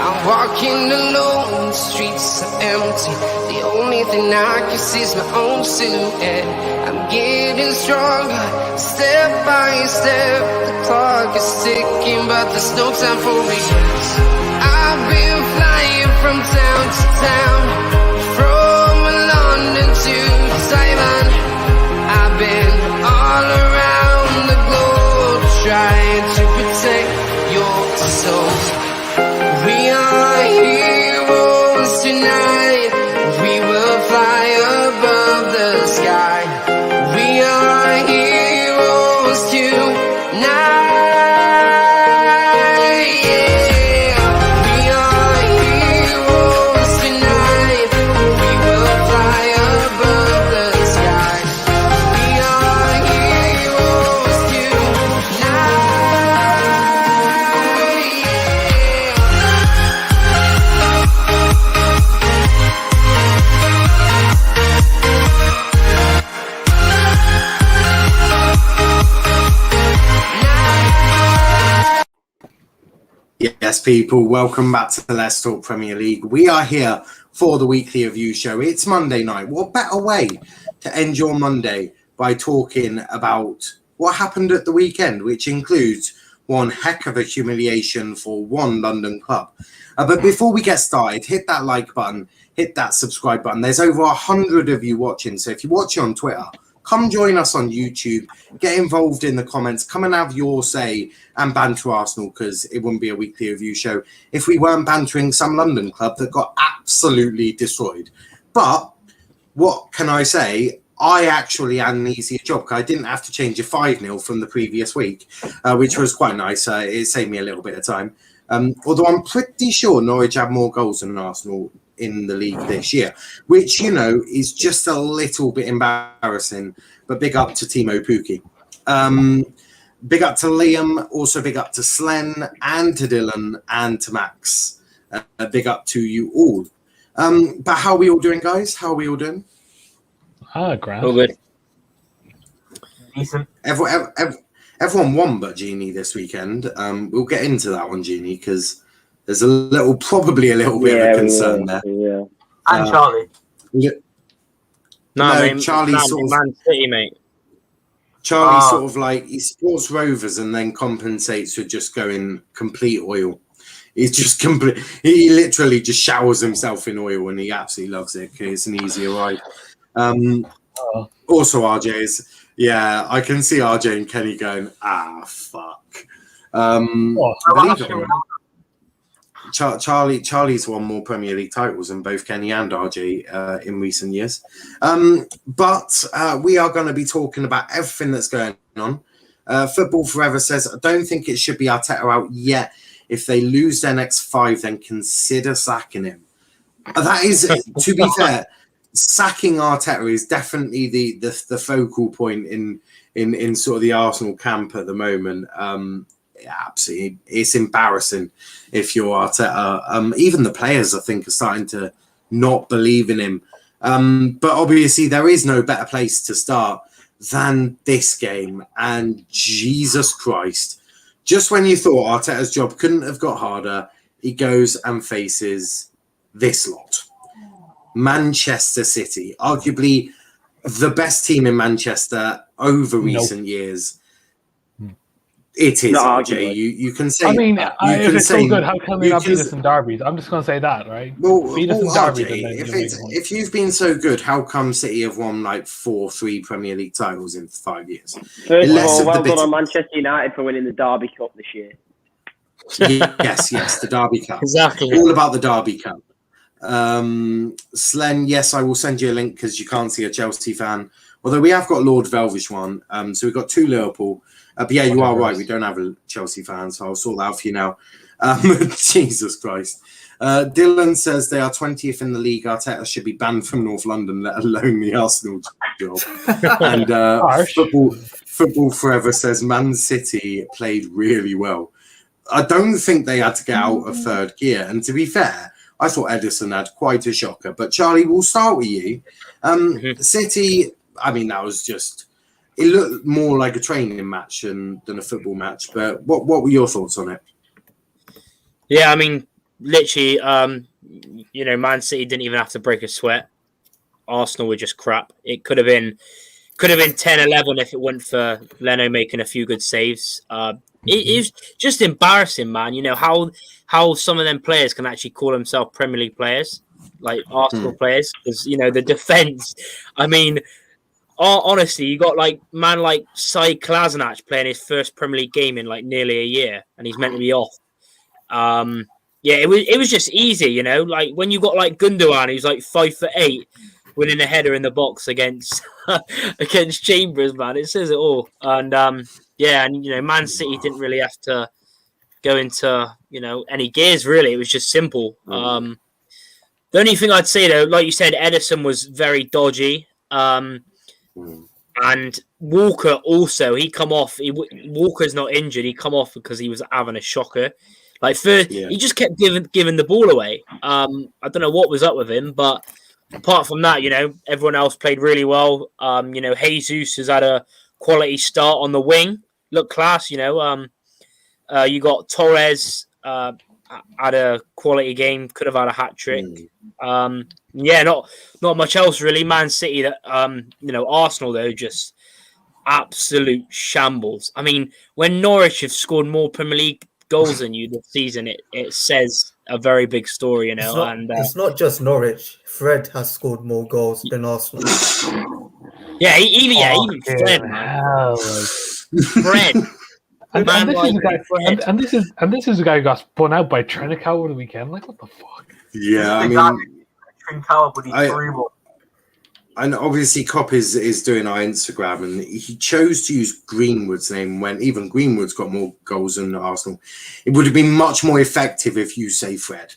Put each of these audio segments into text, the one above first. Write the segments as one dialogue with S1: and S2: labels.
S1: I'm walking alone, the streets are empty. The only thing I can see is my own silhouette. I'm getting stronger, step by step. The clock is ticking, but there's no time for regrets. I've been flying from town to town, from London to Taiwan. I've been all around the globe, trying to protect your soul. We are heroes tonight. We will fly above the sky. We are heroes tonight. Yeah. We are heroes tonight. We will fly above the sky. We are heroes tonight.
S2: Yes, people, welcome back to the Let's Talk Premier League. We are here for the weekly review show. It's Monday night. What better way to end your Monday by talking about what happened at the weekend, which includes one heck of a humiliation for one London club. But before we get started, hit that like button, hit that subscribe button. There's over 100 of you watching. So if you're watching on Twitter, come join us on YouTube, get involved in the comments, come and have your say and banter Arsenal, because it wouldn't be a weekly review show if we weren't bantering some London club that got absolutely destroyed. But what can I say? I actually had an easier job because I didn't have to change a 5-0 from the previous week, which was quite nice. It saved me a little bit of time. Although I'm pretty sure Norwich had more goals than Arsenal in the league this year, which, you know, is just a little bit embarrassing. But big up to Timo Pukki. Big up to Liam. Also big up to Slen and to Dylan and to Max. Big up to you all. But how are we all doing, guys? How are we all doing?
S3: Grand.
S4: All good.
S3: Decent.
S2: Everyone won but Gini this weekend. We'll get into that one, Gini, because there's probably a little bit of a concern there.
S4: Yeah.
S3: And Charlie.
S4: No,
S2: Charlie sort of,
S4: Man City, mate.
S2: Charlie sort of like, he supports Rovers and then compensates with just going complete oil. He's just he literally just showers himself in oil and he absolutely loves it because it's an easier ride. Also RJ's, yeah, I can see RJ and Kenny going, fuck. Believe it or not, Charlie's won more Premier League titles than both Kenny and RJ in recent years. But we are going to be talking about everything that's going on. Football Forever says, I don't think it should be Arteta out yet. If they lose their next 5, then consider sacking him. That is, to be fair, sacking Arteta is definitely the focal point in sort of the Arsenal camp at the moment. Absolutely, it's embarrassing if you're Arteta. Even the players, I think, are starting to not believe in him. But obviously, there is no better place to start than this game. And Jesus Christ, just when you thought Arteta's job couldn't have got harder, he goes and faces this lot. Manchester City, arguably the best team in Manchester over recent years. It is, RJ. You can say.
S3: I mean, if it's so good, how can we not beat
S2: can-
S3: us in derbies? I'm just going to say that, right?
S2: Well,
S3: Beat us in derbies.
S2: RJ,
S3: and then
S2: if you've been so good, how come City have won like 3 Premier League titles in 5 years?
S4: First
S2: Less
S4: of
S2: of
S4: all,
S2: the
S4: well done on Manchester United for winning the Derby Cup this year.
S2: Yes, the Derby Cup.
S4: Exactly.
S2: All about the Derby Cup. Slen, yes, I will send you a link because you can't see a Chelsea fan. Although we have got Lord Velvish one. So we've got 2 Liverpool. But yeah, you are right. We don't have a Chelsea fan, so I'll sort that out for you now. Jesus Christ. Dylan says they are 20th in the league. Arteta should be banned from North London, let alone the Arsenal job. And Football Forever says Man City played really well. I don't think they had to get out of third gear. And to be fair, I thought Edison had quite a shocker. But Charlie, we'll start with you. City, I mean, that was just... It looked more like a training match than a football match. But what were your thoughts on it?
S4: Yeah, I mean,
S5: literally, Man City didn't even have to break a sweat. Arsenal were just crap. It could have been 10-11 if it weren't for Leno making a few good saves. It is just embarrassing, man. You know how some of them players can actually call themselves Premier League players, like Arsenal players, because the defense. I mean, honestly, you got like Said Kolasinac playing his first Premier League game in like nearly a year, and he's meant to be off. It was just easy, like when you got like Gundogan, who's like 5'8", winning a header in the box against Chambers, man. It says it all. And Man City didn't really have to go into any gears really. It was just simple. The only thing I'd say though, like you said, Edison was very dodgy. And Walker also, he come off. Walker's not injured. He come off because he was having a shocker. He just kept giving the ball away. I don't know what was up with him, but apart from that, everyone else played really well. Jesus has had a quality start on the wing. Look class, you got Torres had a quality game. Could have had a hat trick. Not much else really. Man City, that Arsenal though, just absolute shambles. I mean, when Norwich have scored more Premier League goals than you this season, it says a very big story,
S6: It's not just Norwich. Fred has scored more goals than Arsenal.
S5: Even Fred, man. Fred.
S3: This is a guy who got spun out by Trenick over the weekend. Like, what the fuck?
S2: Yeah, I mean, and obviously Kopp is doing our Instagram, and he chose to use Greenwood's name when even Greenwood's got more goals than Arsenal. It would have been much more effective if you say Fred.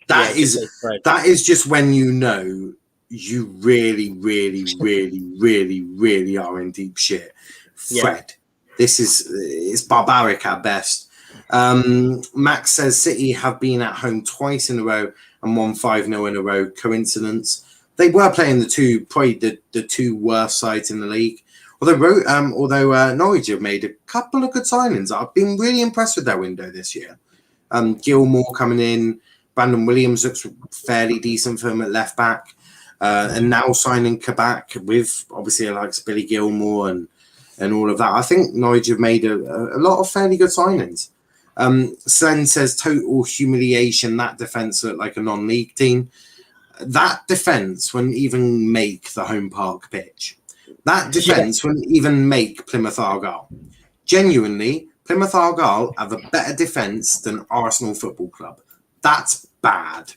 S2: That is just when you really, really, really, really, really are in deep shit. Fred. This is barbaric at best. Max says City have been at home twice in a row and won 5-0 in a row. Coincidence? They were playing the two worst sides in the league. Although Norwich have made a couple of good signings. I've been really impressed with their window this year. Gilmore coming in. Brandon Williams looks fairly decent for him at left back. And now signing Kabak with obviously likes Billy Gilmore and all of that. I think Norwich have made a lot of fairly good signings. Slen says total humiliation. That defence looked like a non-league team. That defence wouldn't even make the home park pitch. That defence wouldn't even make Plymouth Argyle. Genuinely, Plymouth Argyle have a better defence than Arsenal Football Club. That's bad.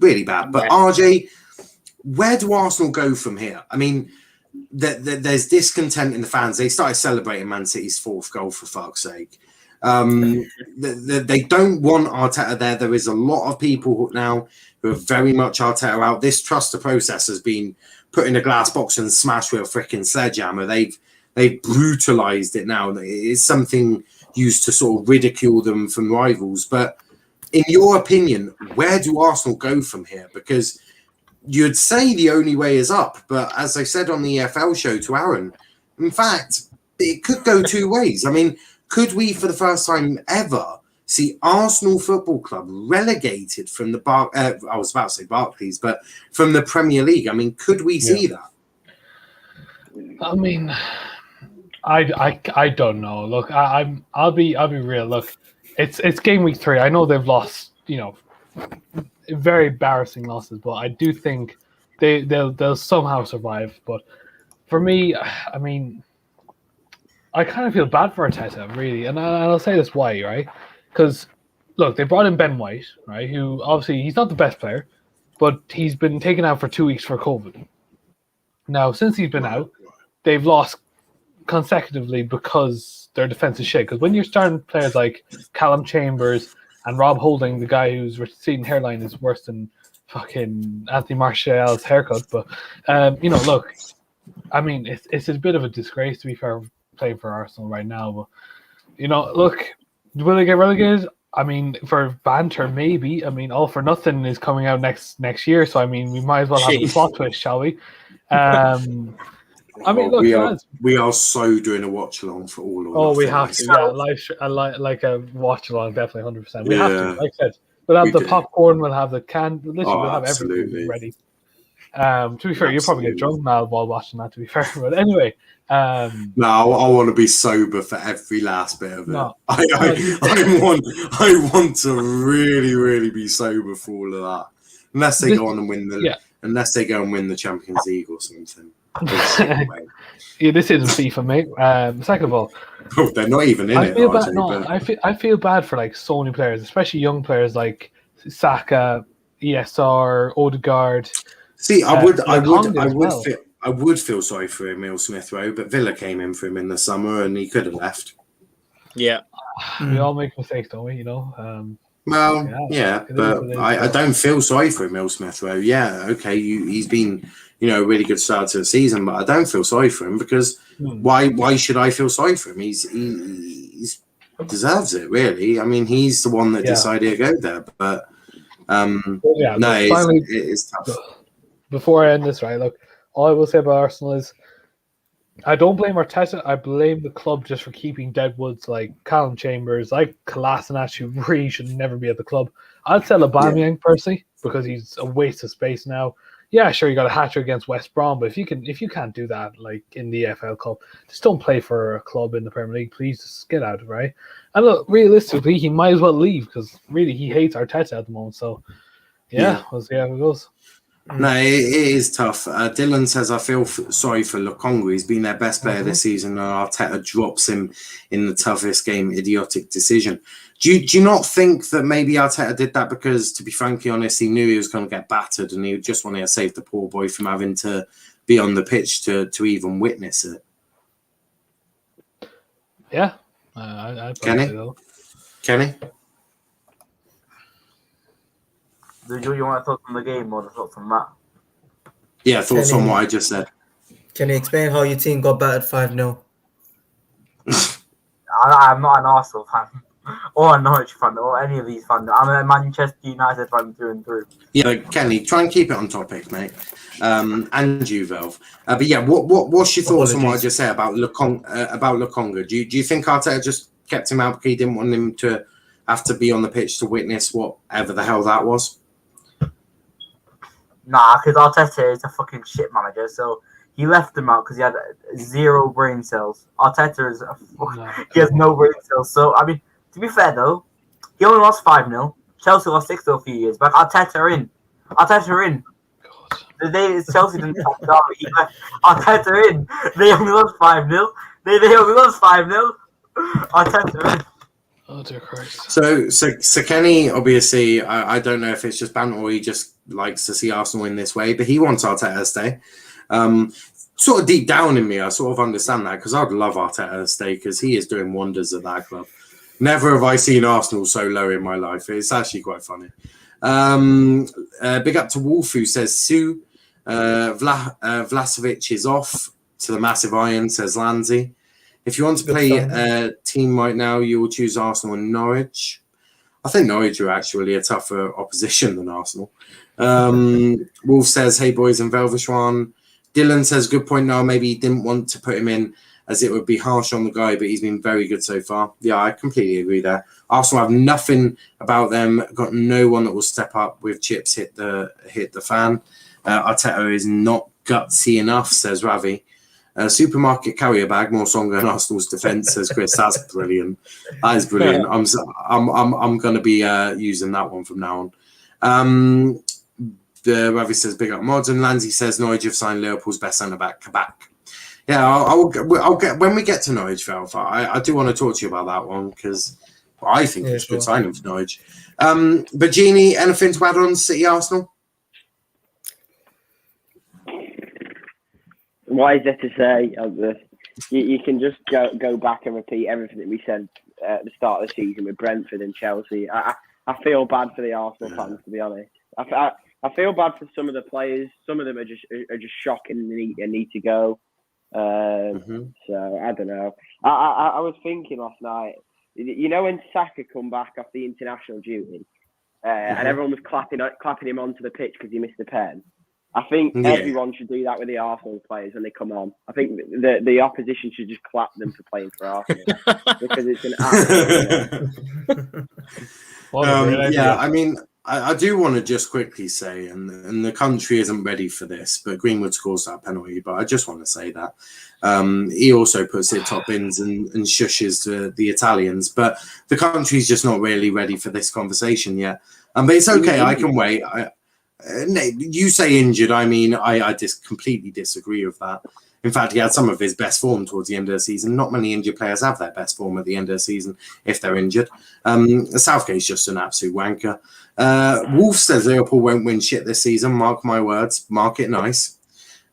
S2: Really bad. But RJ, where do Arsenal go from here? I mean, there's discontent in the fans. They started celebrating Man City's fourth goal, for fuck's sake. They don't want Arteta there. There is a lot of people now who are very much Arteta out. This trust the process has been put in a glass box and smashed with a freaking sledgehammer. They've brutalized it now. It's something used to sort of ridicule them from rivals. But in your opinion, where do Arsenal go from here? Because you'd say the only way is up, but as I said on the EFL show to Aaron, in fact, it could go two ways. I mean, could we, for the first time ever, see Arsenal Football Club relegated from the I was about to say Barclays, but from the Premier League? I mean, could we see that?
S3: I mean, I don't know. Look, I'll be real. Look, it's game week 3. I know they've lost, very embarrassing losses, but I do think they'll somehow survive. But for me, I mean, I kind of feel bad for Arteta, really, and I'll say this why, right? Because look, they brought in Ben White, right? Who obviously he's not the best player, but he's been taken out for 2 weeks for COVID. Now, since he's been out, they've lost consecutively because their defense is shit. Because when you're starting players like Callum Chambers and Rob Holding, the guy whose receding hairline is worse than fucking Anthony Martial's haircut. But, look, I mean, it's a bit of a disgrace, to be fair, playing for Arsenal right now. But, look, will they get relegated? I mean, for banter, maybe. I mean, All for Nothing is coming out next year. So, I mean, we might as well have a plot twist, shall we? I mean, look,
S2: we are so doing a watch along for all of.
S3: Oh, we have to, yeah, like a watch along, definitely 100%. We have to, like I said, We'll have
S2: We
S3: the
S2: do.
S3: popcorn. We'll have the can. Literally,
S2: Oh,
S3: we'll have everything
S2: absolutely.
S3: ready. To be fair, you'll probably get drunk now while watching that. To be fair, but anyway.
S2: No, I want to be sober for every last bit of it.
S3: No.
S2: I want to really, really be sober for all of that. Unless they go on and win the Champions League or something.
S3: Yeah, this isn't FIFA, mate. Second of all,
S2: they're not even in it.
S3: I feel bad for like so many players, especially young players like Saka, ESR, Odegaard.
S2: See, I would feel sorry for Emile Smith Rowe, but Villa came in for him in the summer and he could have left.
S5: Yeah.
S3: We all make mistakes, don't we? You know.
S2: But I don't feel sorry for Emile Smith Rowe. Yeah, okay, he's been, a really good start to the season, but I don't feel sorry for him because why should I feel sorry for him? He's deserves it, really. I mean, he's the one that decided to go there, but it is tough.
S3: Before I end this, right, look, all I will say about Arsenal is I don't blame Arteta. I blame the club just for keeping deadwoods like Callum Chambers, like Kolasinac, who really should never be at the club. I'd sell Aubameyang personally because he's a waste of space now. Yeah, sure, you got a hat-trick against West Brom, but if you can't do that like in the EFL Cup, just don't play for a club in the Premier League. Please just get out, right? And look, realistically, he might as well leave because really he hates Arteta at the moment. So we'll see how it goes.
S2: No, it is tough. Dylan says, I feel sorry for Lukonga. He's been their best player this season, and Arteta drops him in the toughest game. Idiotic decision. Do you not think that maybe Arteta did that because, to be frankly honest, he knew he was going to get battered and he just wanted to save the poor boy from having to be on the pitch to even witness it?
S3: Yeah. I'd
S2: Kenny?
S7: Do you want to talk on the game or the thoughts on that?
S2: Yeah, thoughts on what I just said.
S6: Can you explain how your team got battered 5-0?
S7: I'm not an Arsenal fan or a Norwich fan or any of these fans. I'm a Manchester United fan through and through.
S2: Yeah, Kenny, try and keep it on topic, mate. And you, Velv. But yeah, what's your thoughts on what I just said about Lukonga? Do you think Arteta just kept him out because he didn't want him to have to be on the pitch to witness whatever the hell that was?
S7: Nah, because Arteta is a fucking shit manager, so he left him out because he had 0 brain cells. Arteta he has no brain cells. So, I mean, to be fair, though, he only lost 5-0. Chelsea lost 6-0 a few years back. Arteta are in. Chelsea didn't top Derby. He left Arteta in. They only lost 5-0. They only lost 5-0. Arteta are in.
S3: Oh, dear Christ.
S2: So Kenny, obviously, I don't know if it's just banter or he just likes to see Arsenal in this way, but he wants Arteta to stay. Sort of deep down in me, I sort of understand that because I'd love Arteta to stay because he is doing wonders at that club. Never have I seen Arsenal so low in my life. It's actually quite funny. Big up to Wolf, who says Sue. Vlasic is off to the massive iron, says Lanzi. If you want to play a team right now, you will choose Arsenal and Norwich. I think Norwich are actually a tougher opposition than Arsenal. Wolf says, hey, boys in Velvishwan. Dylan says, good point now. Maybe he didn't want to put him in as it would be harsh on the guy, but he's been very good so far. Yeah, I completely agree there. Arsenal have nothing about them. Got no one that will step up with chips hit the fan. Arteta is not gutsy enough, says Ravi. Supermarket carrier bag more stronger than Arsenal's defence, says Chris. That's brilliant. That is brilliant. I'm going to be using that one from now on. Ravi says big up mods, and Lanzi says Norwich have signed Liverpool's best centre back, Kabak. Yeah, I'll get when we get to Norwich, Valve. I do want to talk to you about that one because I think it's a good signing for Norwich. But Gini, anything to add on City Arsenal?
S4: What is there to say of this? You can just go back and repeat everything that we said at the start of the season with Brentford and Chelsea. I feel bad for the Arsenal fans, to be honest. I feel bad for some of the players. Some of them are just shocking and need to go. So I don't know. I was thinking last night. You know when Saka come back off the international duty, and everyone was clapping him onto the pitch because he missed the pen. I think everyone should do that with the Arsenal players when they come on. I think the opposition should just clap them for playing for Arsenal because it's an absolute.
S3: What a great idea.
S2: Yeah, I mean, I do want to just quickly say, and the country isn't ready for this, but Greenwood scores that penalty. But I just want to say that he also puts it top bins and shushes the Italians. But the country's just not really ready for this conversation yet. But it's okay. I can wait. You say injured. I mean, I just completely disagree with that. In fact, he had some of his best form towards the end of the season. Not many injured players have their best form at the end of the season if they're injured. Southgate's just an absolute wanker. Wolf says Liverpool won't win shit this season. Mark my words. Mark it nice.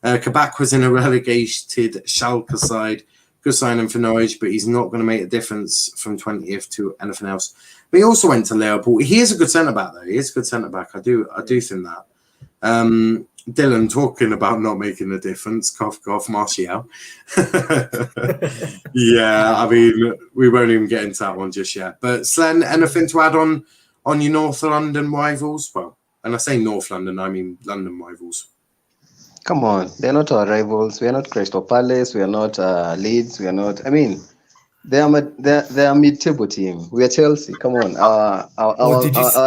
S2: Kabak was in a relegated Schalke side. Good signing for Norwich, but he's not going to make a difference from 20th to anything else. But he also went to Liverpool. He is a good centre-back, though. He is a good centre-back. I do think that. Dylan talking about not making a difference. Cough, cough, Martial. Yeah, I mean, we won't even get into that one just yet. But Slen, anything to add on your North London rivals? Well, and I say North London, I mean London rivals.
S8: Come on, they're not our rivals. We are not Crystal Palace. We are not Leeds. We are not. I mean, they're a mid-table team. We are Chelsea. Come on, our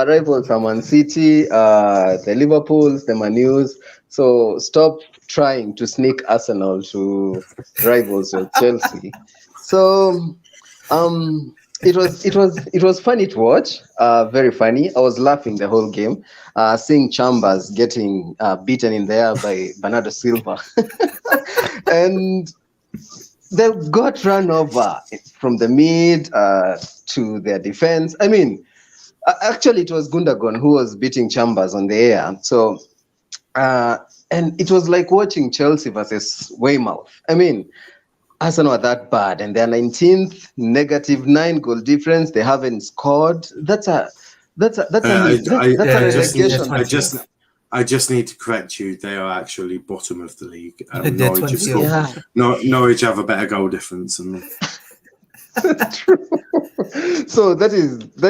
S8: rivals are Man City, the Liverpools, the Man U's. So stop trying to sneak Arsenal to rivals with Chelsea. So it was funny to watch. Very funny. I was laughing the whole game. Seeing Chambers getting beaten in there by Bernardo Silva, and they got run over from the mid to their defense. I mean, actually, it was Gundogan who was beating Chambers on the air. So, and it was like watching Chelsea versus Weymouth. I mean, Arsenal are that bad, and they're 19th, -9 goal difference. They haven't scored. That's a relegation.
S2: I just need to correct you. They are actually bottom of the league. Norwich have a better goal difference.
S8: True. So that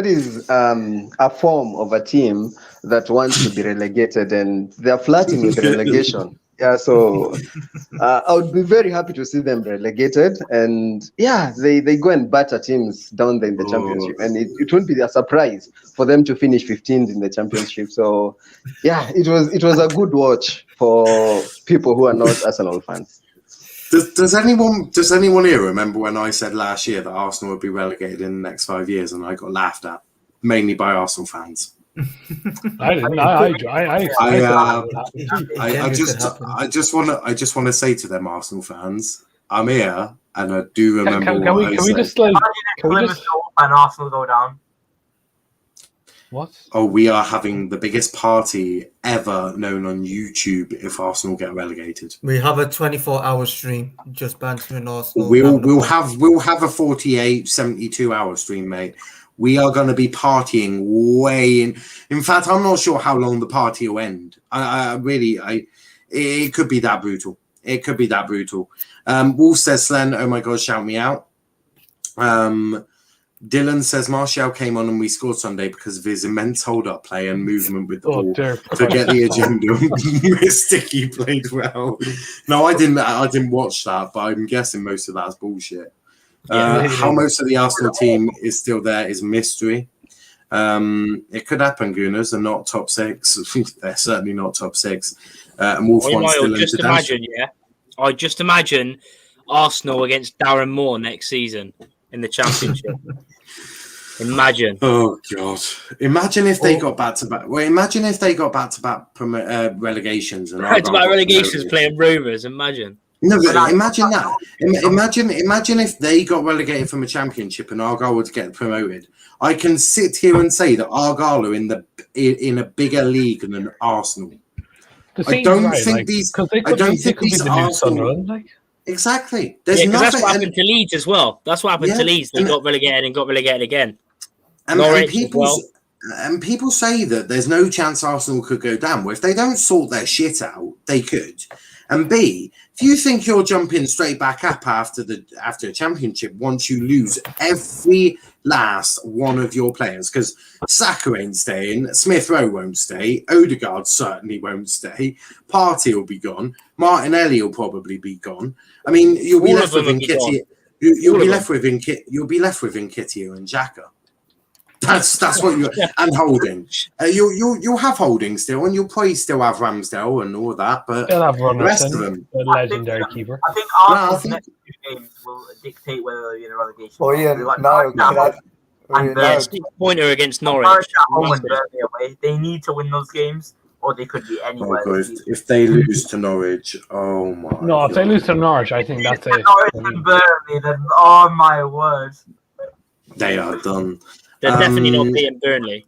S8: is a form of a team that wants to be relegated, and they're flirting with relegation. Yeah, so I would be very happy to see them relegated, and yeah, they go and batter teams down there in the championship, and it won't be a surprise for them to finish 15th in the championship. So yeah, it was a good watch for people who are not Arsenal fans.
S2: Does anyone here remember when I said last year that Arsenal would be relegated in the next 5 years, and I got laughed at mainly by Arsenal fans?
S3: I didn't.
S2: I just want to say to them, Arsenal fans, I'm here, and I do remember.
S3: Can we just and
S7: Arsenal go down?
S3: What?
S2: Oh, we are having the biggest party ever known on YouTube if Arsenal get relegated.
S6: We have a 24-hour stream just bantering Arsenal.
S2: We'll have a 48, 72-hour stream, mate. We are going to be partying way in. In fact, I'm not sure how long the party will end. It could be that brutal. It could be that brutal. Wolf says, Slen, oh my God, shout me out. Dylan says, Martial came on and we scored Sunday because of his immense hold-up play and movement with the ball. Forget the agenda. Sticky played well. No, I didn't watch that, but I'm guessing most of that's bullshit. How most of the Arsenal team is still there is mystery. It could happen, Gooners. They're not top 6. They're certainly not top 6. And Wolf wants Dylan
S5: I just imagine Arsenal against Darren Moore next season in the Championship. Imagine.
S2: Oh God! Imagine if they got back to back. Well, imagine if they got back to back relegations and
S5: back-to-back relegations playing rumours. Imagine.
S2: No, but imagine that. Imagine if they got relegated from a championship and Argyle would get promoted. I can sit here and say that Argyle are in a bigger league than Arsenal. I don't think these Arsenal. Exactly.
S5: That's what happened to Leeds as well. That's what happened to Leeds. They got relegated and got relegated again.
S2: And people say that there's no chance Arsenal could go down. Well, if they don't sort their shit out, they could. And B, if you think you're jumping straight back up after a championship once you lose every last one of your players, because Saka ain't staying, Smith Rowe won't stay, Odegaard certainly won't stay, Partey will be gone, Martinelli will probably be gone. I mean, you'll be left with Nketiah. You'll be left with Nketiah and Xhaka. That's what you and Holding. You'll have Holding still, and you'll probably still have Ramsdale and all that, but
S3: They'll have
S2: the rest of
S3: Runnison,
S2: them.
S3: the legendary keeper.
S7: I think
S2: I
S7: Arsenal's
S2: think-
S7: next 2 games will dictate whether they're in a relegation.
S6: Oh yeah,
S7: Like,
S6: Niall,
S7: Niall,
S6: and
S5: Yeah,
S6: Niall,
S5: 6-pointer against
S7: Norwich
S5: Norwich.
S7: at home and Burnley away. They need to win those games, or they could be
S2: Oh,
S7: anywhere.
S2: God, if they lose to Norwich, oh my.
S3: No, if they
S2: God.
S3: lose to Norwich, I think that's it.
S7: Norwich and Burnley, then oh my word.
S2: They are done.
S5: They're definitely not beating Burnley.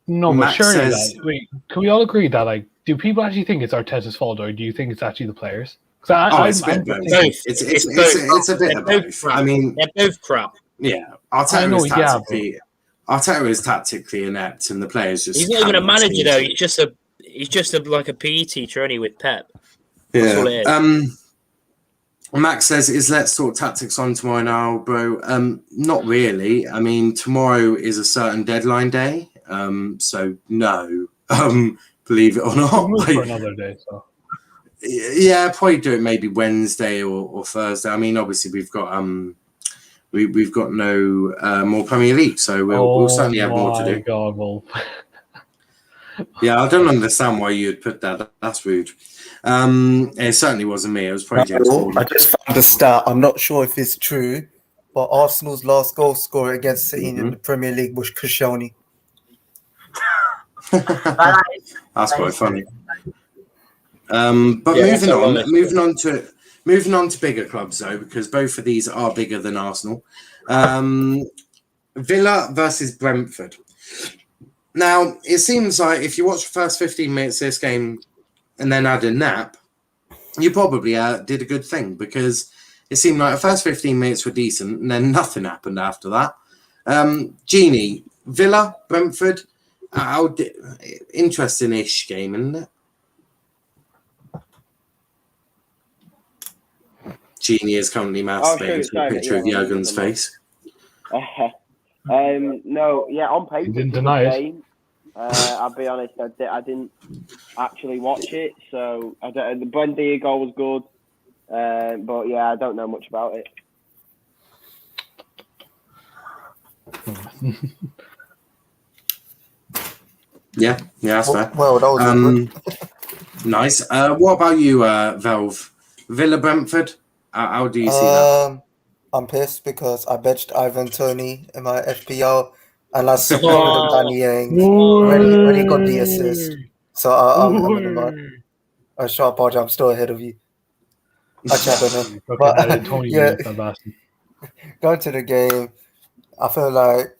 S3: No, but
S2: Max
S3: surely,
S2: says-
S3: wait, can we all agree that, like, do people actually think it's Arteta's fault, or do you think it's actually the players? Because
S2: It's a bit of both.
S5: both.
S2: It's
S5: It's
S2: a bit
S5: They're
S2: of
S5: both
S2: both.
S5: crap.
S2: I mean,
S5: They're both crap.
S2: yeah,
S3: I know,
S2: Arteta is tactically inept, and the players just.
S5: He's not even a
S2: cannot
S5: manager
S2: seem
S5: though.
S2: to.
S5: He's just like a PE teacher, only with Pep. That's all it
S2: Yeah.
S5: is.
S2: Max says, "Is Let's Talk Tactics on tomorrow now, bro?" Not really. I mean, tomorrow is a certain deadline day. So no. Believe it or not.
S3: We'll move for
S2: Like,
S3: another day. So
S2: yeah, probably do it maybe Wednesday or Thursday. I mean, obviously we've got we've got no more Premier League, so we'll certainly have more to do.
S3: God, Wolf.
S2: Yeah, I don't understand why you'd put that. That's rude. It certainly wasn't me. It was probably James Gordon.
S6: I just found the stat. I'm not sure if it's true, but Arsenal's last goal scorer against City in the Premier League was Koscielny.
S2: That's quite funny. But
S5: Yeah,
S2: moving on to bigger clubs though, because both of these are bigger than Arsenal. Villa versus Brentford. Now, it seems like if you watch the first 15 minutes of this game and then had a nap, you probably did a good thing, because it seemed like the first 15 minutes were decent and then nothing happened after that. Gini, Villa, Brentford, interesting-ish game, isn't it? Gini is currently masturbating to a picture of Jurgen's face.
S4: No, yeah, on paper,
S3: You didn't
S4: it's a
S3: deny
S4: good
S3: it.
S4: game. I'll be honest, I didn't actually watch it, so the Buendia goal was good, but yeah, I don't know much about it.
S2: Yeah, that's fair.
S6: Well, that was good.
S2: Nice. What about you, Velv? Villa, Brentford? How do you see that?
S6: I'm pissed because I benched Ivan Toney in my FPL and I supported Danny Ings when he got the assist. So I'm in the mud. Shut up, Archie, I'm still ahead of you. Actually, I don't know. But, going to the game, I feel like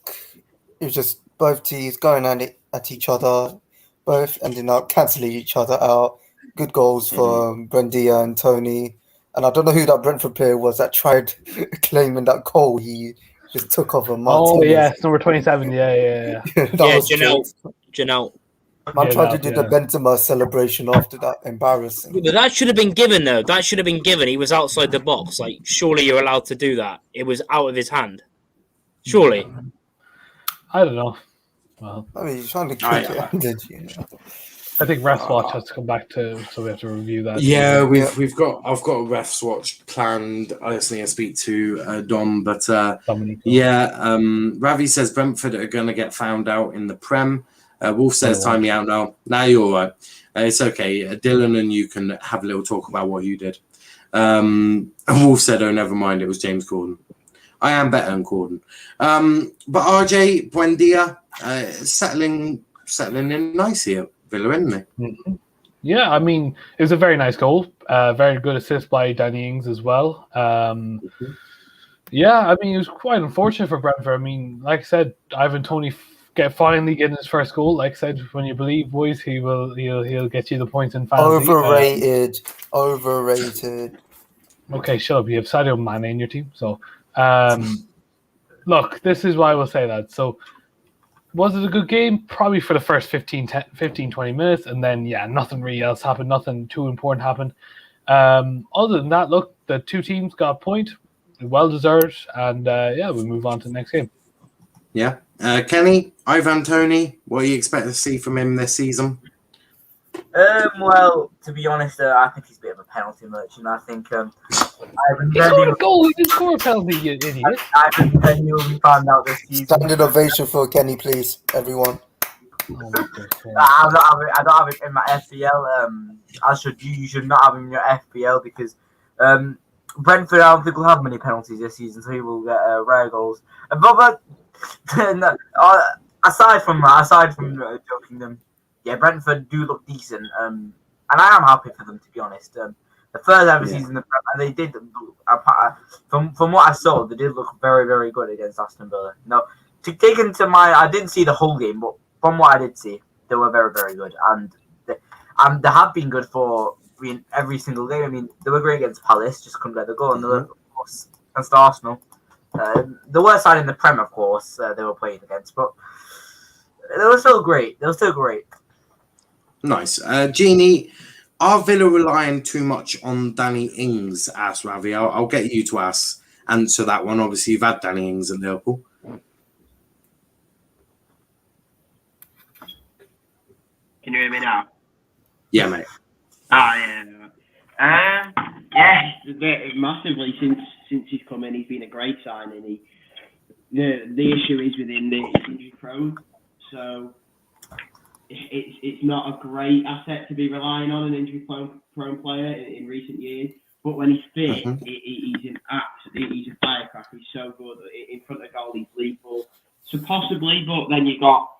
S6: it was just both teams going at each other, both ending up cancelling each other out. Good goals from Buendia and Tony. And I don't know who that Brentford player was that tried claiming that goal. He just took off a Martinez.
S3: Oh, yes, number 27. Yeah.
S5: Janelle.
S6: Man tried to do the Benzema celebration after that. Embarrassing.
S5: But that should have been given, though. That should have been given. He was outside the box. Like, surely you're allowed to do that. It was out of his hand. Surely.
S3: I don't know. Well,
S6: I mean, he's trying to kick it. You know?
S3: I think Refs Watch has to come back so we have to review that.
S2: Yeah, I've got a Refs Watch planned. I just need to speak to Dom, but Ravi says Brentford are going to get found out in the Prem. Wolf says time me out now. Now you're all right. It's okay. Dylan and you can have a little talk about what you did. Wolf said, oh, never mind. It was James Corden. I am better than Corden. But RJ, Buendia, settling in nice here. Villa, isn't it?
S3: Mm-hmm. Yeah, I mean, it was a very nice goal. Very good assist by Danny Ings as well. Yeah, I mean, it was quite unfortunate for Brentford. I mean, like I said, Ivan Toney finally getting his first goal. Like I said, when you believe, boys, he'll get you the points in fantasy.
S6: Overrated.
S3: Okay, shut up. You have Sadio Mane in your team. So, look, this is why I will say that. So, was it a good game? Probably for the first 15, 20 minutes. And then, nothing really else happened. Nothing too important happened. Other than that, look, the two teams got a point. Well-deserved. And, we move on to the next game.
S2: Yeah. Kenny, Ivan Toney, what do you expect to see from him this season?
S7: Well, to be honest, I think he's a bit of a penalty merchant. I think
S3: He scored a goal. He didn't score a penalty, you idiot.
S7: Ivan Toney will be found out this season.
S6: Standing ovation for Kenny, please, everyone.
S3: Oh my God.
S7: I don't have it in my FPL. As should you. You should not have him in your FPL because Brentford, I don't think will have many penalties this season, so he will get rare goals. But aside from joking them, yeah, Brentford do look decent. And I am happy for them, to be honest. The first ever season, they did. From what I saw, they did look very, very good against Aston Villa. Now, to dig into I didn't see the whole game, but from what I did see, they were very, very good, and they have been good for every single game. I mean, they were great against Palace, just couldn't get the goal, and they were, of course, against Arsenal. The worst side in the Prem, of course, they were playing against, but they were still great.
S2: Nice. Gini, are Villa relying too much on Danny Ings? Asked Ravi. I'll get you to answer that one. Obviously, you've had Danny Ings at Liverpool.
S9: Can you hear me now?
S2: Yeah, mate.
S9: Yeah, massively since he's come in, he's been a great signing. The issue is within the injury prone, so it's not a great asset to be relying on an injury prone player in recent years. But when he's fit, he's a firecracker. He's so good in front of goal. He's lethal. So possibly, but then you got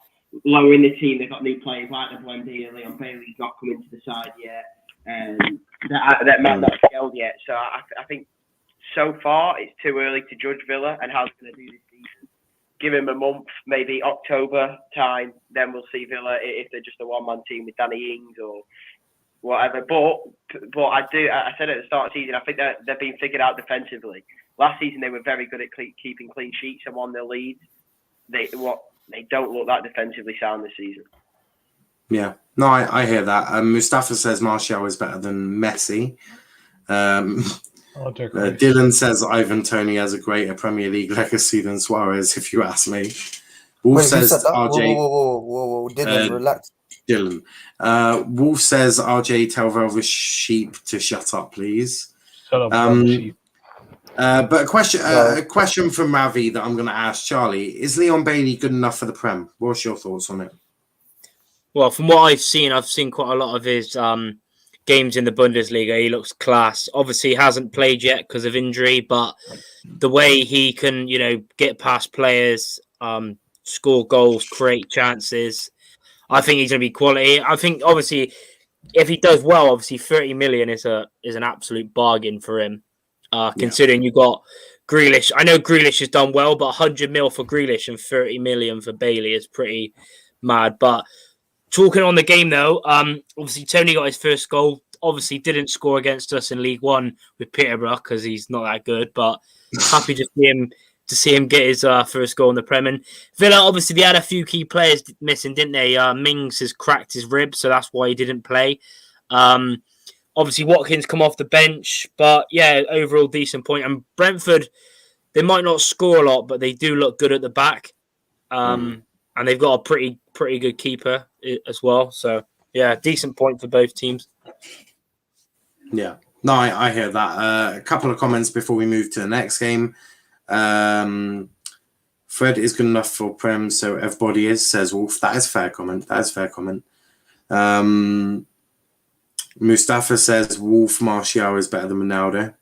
S9: lower in the team. They've got new players like the Buendia, Leon Bailey's not come into the side yet, and that might not gelled yet. So I think so far it's too early to judge Villa and how they're going to do this season. Give him a month, maybe October time, then we'll see Villa if they're just a one-man team with Danny Ings or whatever. But I said at the start of the season, I think that they've been figured out defensively. Last season they were very good at keeping clean sheets and won their leads. They don't look that defensively sound this season.
S2: Yeah, no, I hear that. Mustafa says Martial is better than Messi. Dylan says Ivan Toney has a greater Premier League legacy than Suarez, if you ask me. Wolf says RJ.
S6: Whoa, Dylan, relax.
S2: Dylan. Wolf says RJ, tell Velvet Sheep to shut up, please.
S3: Shut up, Sheep.
S2: But a question from Ravi that I'm going to ask Charlie: is Leon Bailey good enough for the Prem? What's your thoughts on it?
S5: Well, from what I've seen quite a lot of his games in the Bundesliga. He looks class. Obviously, he hasn't played yet because of injury, but the way he can, get past players, score goals, create chances, I think he's going to be quality. I think, obviously, if he does well, obviously 30 million is an absolute bargain for him. Considering you got Grealish. I know Grealish has done well, but 100 mil for Grealish and 30 million for Bailey is pretty mad. But talking on the game, though, obviously Tony got his first goal. Obviously didn't score against us in League One with Peterborough because he's not that good. But happy to see him get his first goal in the Prem. And Villa, obviously, they had a few key players missing, didn't they? Mings has cracked his ribs, so that's why he didn't play. Obviously, Watkins come off the bench, but yeah, overall decent point. And Brentford, they might not score a lot, but they do look good at the back. And they've got a pretty good keeper as well. So yeah, decent point for both teams.
S2: Yeah, no, I hear that. A couple of comments before we move to the next game. Fred is good enough for Prem, so everybody is, says Wolf. That is fair comment. Mustafa says Wolf Martial is better than Ronaldo.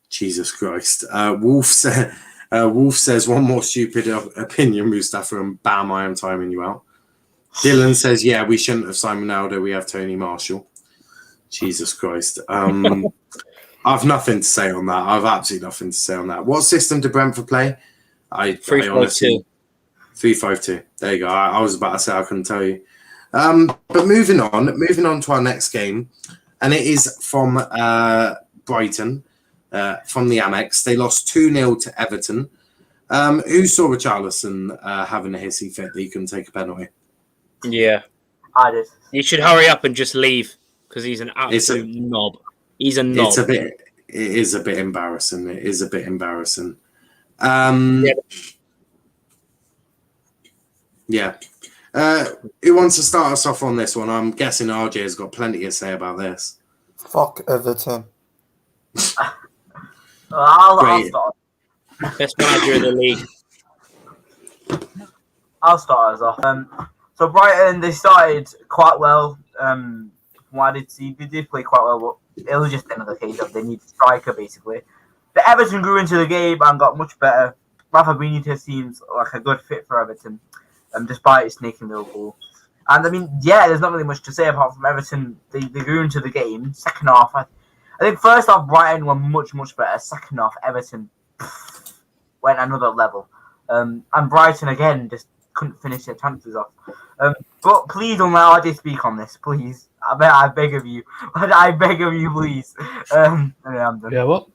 S2: Jesus Christ. Wolf says one more stupid opinion, Mustafa, and bam, I am timing you out. Dylan says, yeah, we shouldn't have signed Ronaldo. We have Tony Marshall. Jesus Christ. I've nothing to say on that. I've absolutely nothing to say on that. What system did Brentford play?
S5: 3-5-2.
S2: 3-5-2. There you go. I was about to say I couldn't tell you. But moving on to our next game, and it is from Brighton, from the Amex. They lost 2-0 to Everton. Who saw Richarlison having a hissy fit that he couldn't take a penalty?
S5: Yeah.
S7: I did.
S5: You should hurry up and just leave because he's an absolute knob. He's a knob.
S2: It is a bit embarrassing. Yeah. Who wants to start us off on this one? I'm guessing RJ has got plenty to say about this.
S6: Fuck Everton.
S7: I'll start.
S5: Best manager in the league.
S7: I'll start us off. So Brighton, they started quite well. Why did see? They did play quite well, but it was just another case of they need a striker basically. The Everton grew into the game and got much better. Rafa Benitez seems like a good fit for Everton, despite sneaking Liverpool. And I mean, yeah, there's not really much to say apart from Everton. They grew into the game. Second half, I think first half Brighton were much better. Second half, Everton went another level. And Brighton again just couldn't finish their chances off. But please don't allow RJ speak on this, please. I beg of you. I beg of you, please. I'm done.
S3: Yeah, what?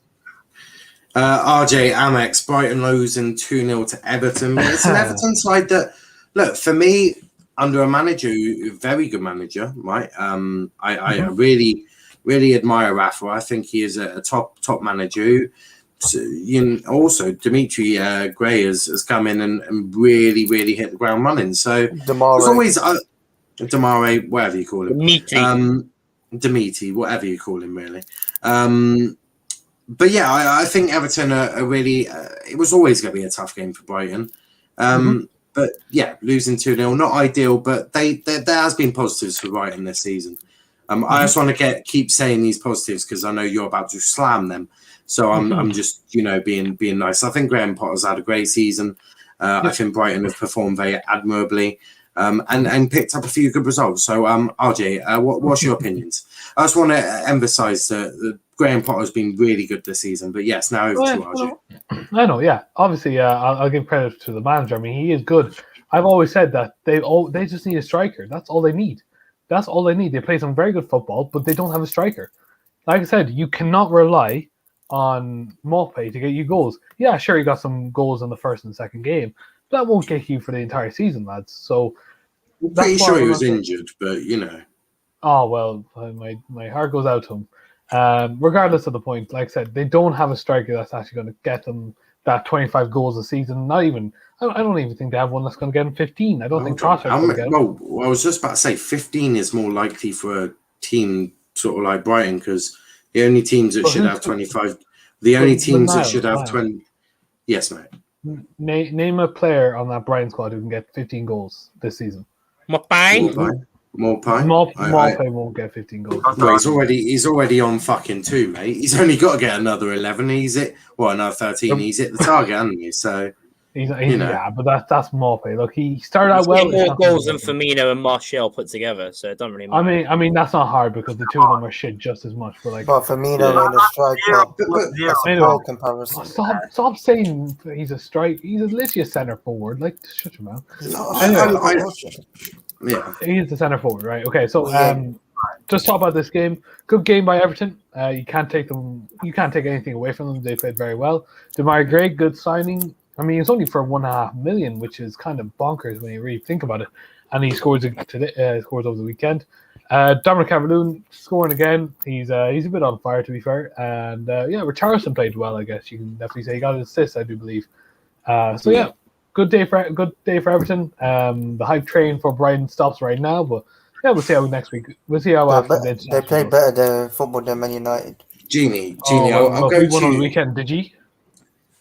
S2: RJ Amex, Brighton losing 2-0 to Everton. It's an Everton side that, look, for me, under a manager, a very good manager, right? I really admire Rafa. I think he is a top manager. Also, Dimitri Gray has come in and really hit the ground running. So there's always Damare, whatever you call him, Dimitri, whatever you call him, really. But yeah, I think Everton are really. It was always going to be a tough game for Brighton. But yeah, losing 2-0, not ideal, but there has been positives for Brighton this season. I just want to keep saying these positives because I know you're about to slam them. So I'm just being nice. I think Graham Potter's had a great season. I think Brighton have performed very admirably and picked up a few good results. So RJ, what's your opinions? I just want to emphasise that Graham Potter has been really good this season. But yes, now over to RJ.
S3: I know, yeah. Obviously, I'll give credit to the manager. I mean, he is good. I've always said that they just need a striker. That's all they need. That's all they need. They play some very good football, but they don't have a striker. Like I said, you cannot rely on Maupay to get you goals. Yeah, sure, he got some goals in the first and second game. But that won't get you for the entire season, lads. So
S2: I'm pretty sure he was injured, but
S3: Oh well, my heart goes out to him. Regardless of the point, like I said, they don't have a striker that's actually going to get them that 25 goals a season. Not even. I don't even think they have one that's going to get them 15. I don't think Trossard's going to get them.
S2: Well, I was just about to say 15 is more likely for a team sort of like Brighton because the only teams that should have 25. The only teams that should have 20. Yes, mate.
S3: Name a player on that Brighton squad who can get 15 goals this season.
S2: Maupay
S3: won't get 15 goals.
S2: Well, he's already on fucking 2, mate. He's only got to get another 11. Another 13. He's hit the target, hasn't he? So
S3: yeah, but that's Maupay. Look, he started out well.
S5: More goals than Firmino and Martial put together, so it doesn't really matter.
S3: I mean that's not hard because the two of them are shit just as much. But
S6: Firmino in a striker. Comparison.
S3: Stop saying he's a striker. He's literally a centre forward. Like, shut your mouth.
S2: Yeah,
S3: he's the centre forward, right? Okay, so just talk about this game. Good game by Everton. You can't take anything away from them. They played very well. Demarai Gray, good signing. I mean, it's only for $1.5 million, which is kind of bonkers when you really think about it. And he scores today. Scores over the weekend. Dominic Calvert-Lewin scoring again. He's a bit on fire, to be fair. And Richarlison played well. I guess you can definitely say he got an assist, I do believe. Good day for Everton. The hype train for Brighton stops right now, but yeah, we'll see how next week. We'll see how
S6: they play better than football than Man United.
S2: Gini, I'll go to
S3: on the weekend. Did you?